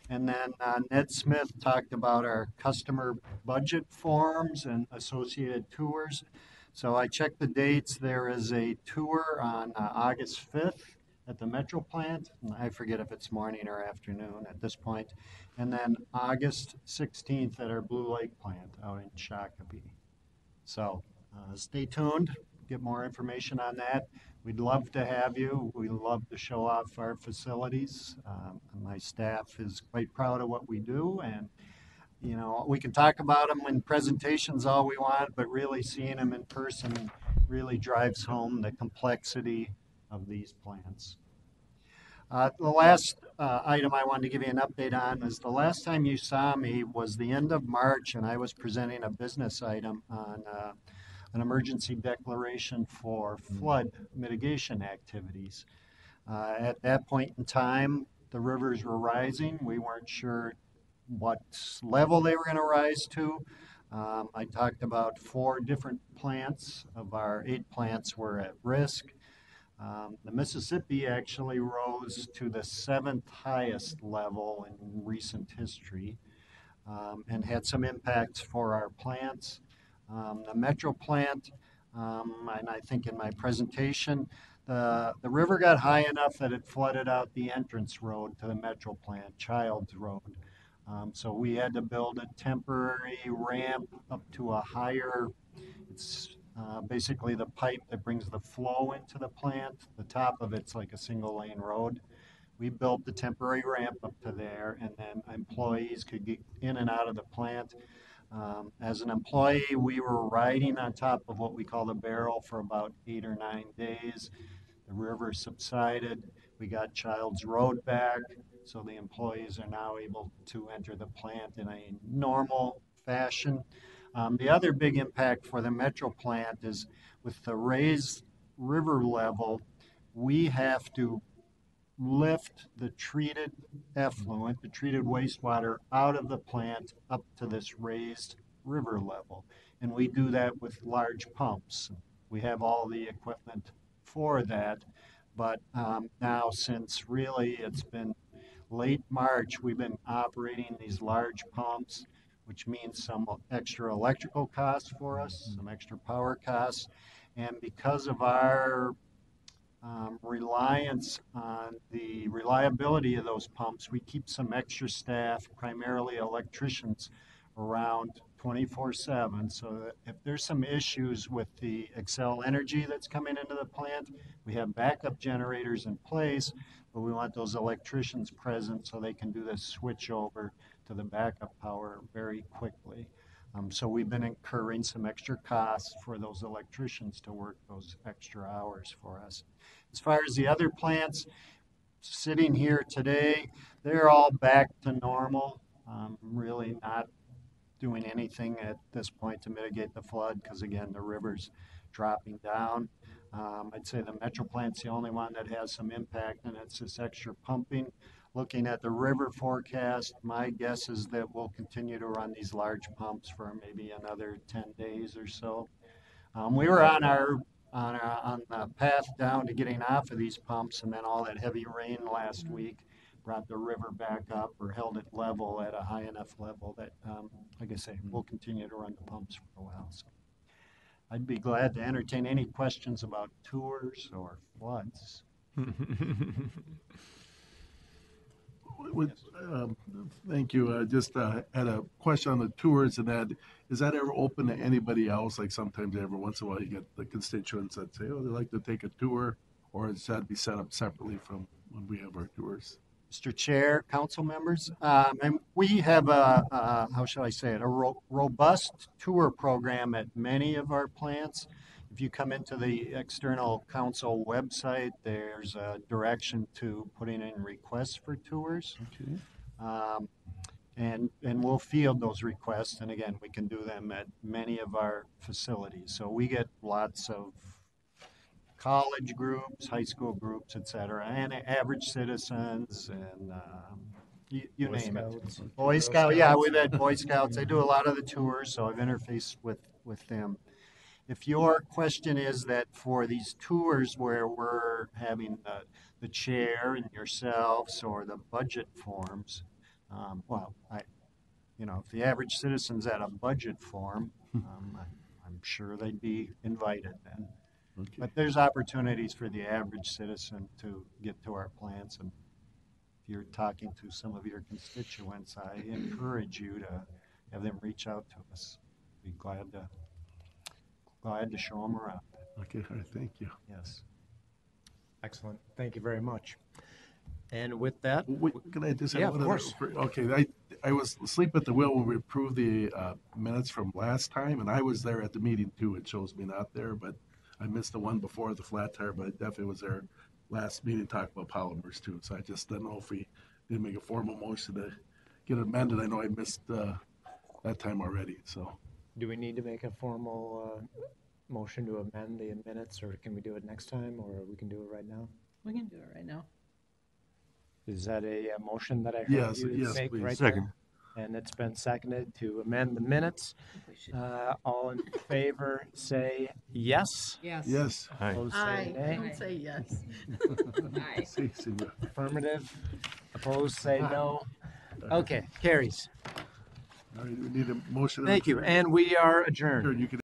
And then Ned Smith talked about our customer budget forms and associated tours. So I checked the dates. There is a tour on August 5th at the Metro plant. I forget if it's morning or afternoon at this point. And then August 16th at our Blue Lake plant out in Shakopee. So stay tuned, get more information on that. We'd love to have you. We love to show off our facilities. My staff is quite proud of what we do, and you know, we can talk about them in presentations all we want, but really seeing them in person really drives home the complexity of these plants. The last item I wanted to give you an update on is the last time you saw me was the end of March, and I was presenting a business item on an emergency declaration for flood mitigation activities. At that point in time, the rivers were rising. We weren't sure what level they were going to rise to. I talked about 4 different plants of our 8 plants were at risk. The Mississippi actually rose to the 7th highest level in recent history and had some impacts for our plants. The Metro plant, and I think in my presentation, the river got high enough that it flooded out the entrance road to the Metro plant, Childs Road. So we had to build a temporary ramp up to a higher, it's basically the pipe that brings the flow into the plant. The top of it's like a single lane road. We built the temporary ramp up to there, and then employees could get in and out of the plant. As an employee, we were riding on top of what we call the barrel for about 8 or 9 days. The river subsided. We got Childs Road back, so the employees are now able to enter the plant in a normal fashion. The other big impact for the Metro plant is with the raised river level, we have to lift the treated effluent, the treated wastewater out of the plant up to this raised river level. And we do that with large pumps. We have all the equipment for that. But now, since really it's been late March, we've been operating these large pumps, which means some extra electrical costs for us, some extra power costs. And because of our reliance on the reliability of those pumps, we keep some extra staff, primarily electricians, around 24/7, so that if there's some issues with the Xcel energy that's coming into the plant, we have backup generators in place, but we want those electricians present so they can do this switch over to the backup power very quickly. So we've been incurring some extra costs for those electricians to work those extra hours for us. As far as the other plants, sitting here today, they're all back to normal. Really not doing anything at this point to mitigate the flood because, again, the river's dropping down. I'd say the Metro plant's the only one that has some impact, and it's this extra pumping. Looking at the river forecast, my guess is that we'll continue to run these large pumps for maybe another 10 days or so. We were on the path down to getting off of these pumps, and then all that heavy rain last week brought the river back up or held it level at a high enough level that, like I say, we'll continue to run the pumps for a while. So I'd be glad to entertain any questions about tours or floods. Thank you. Just had a question on the tours, and that is that ever open to anybody else? Like sometimes every once in a while you get the constituents that say, oh, they'd like to take a tour, or does that be set up separately from when we have our tours? Mr. Chair, council members, and we have a how shall I say it, a robust tour program at many of our plants. If you come into the external council website, there's a direction to putting in requests for tours. Okay. And we'll field those requests, and again, we can do them at many of our facilities. So we get lots of college groups, high school groups, et cetera, and average citizens and you Boy name Scouts, it. Boy Girl Scout, yeah, Scouts. we've had Boy Scouts. I do a lot of the tours, so I've interfaced with them. If your question is that for these tours where we're having the chair and yourselves or the budget forms, well, if the average citizen's at a budget forum, I'm sure they'd be invited then. Okay. But there's opportunities for the average citizen to get to our plants, and if you're talking to some of your constituents, I encourage you to have them reach out to us. Be glad to show them around. Okay, all right, thank you. Yes. Excellent. Thank you very much. And with that, Wait, can I just have Yeah, one of other- course. Okay, I was asleep at the wheel when we approved the minutes from last time, and I was there at the meeting too. It shows me not there, but I missed the one before the flat tire, but I definitely was there last meeting talking about polymers too. So I just don't know if we didn't make a formal motion to get it amended. I know I missed that time already, so. do we need to make a formal motion to amend the minutes, or can we do it next time, or we can do it right now? We can do it right now. Is that a motion that I heard Yes, you yes, make please. right Second. there? And it's been seconded to amend the minutes. All in favor, say yes. Yes. Yes. Hi. Opposed, say I nay. don't say yes. Aye. See, Affirmative. Opposed, say no. Okay, carries. all right, we need a motion. Thank you, and we are adjourned. You can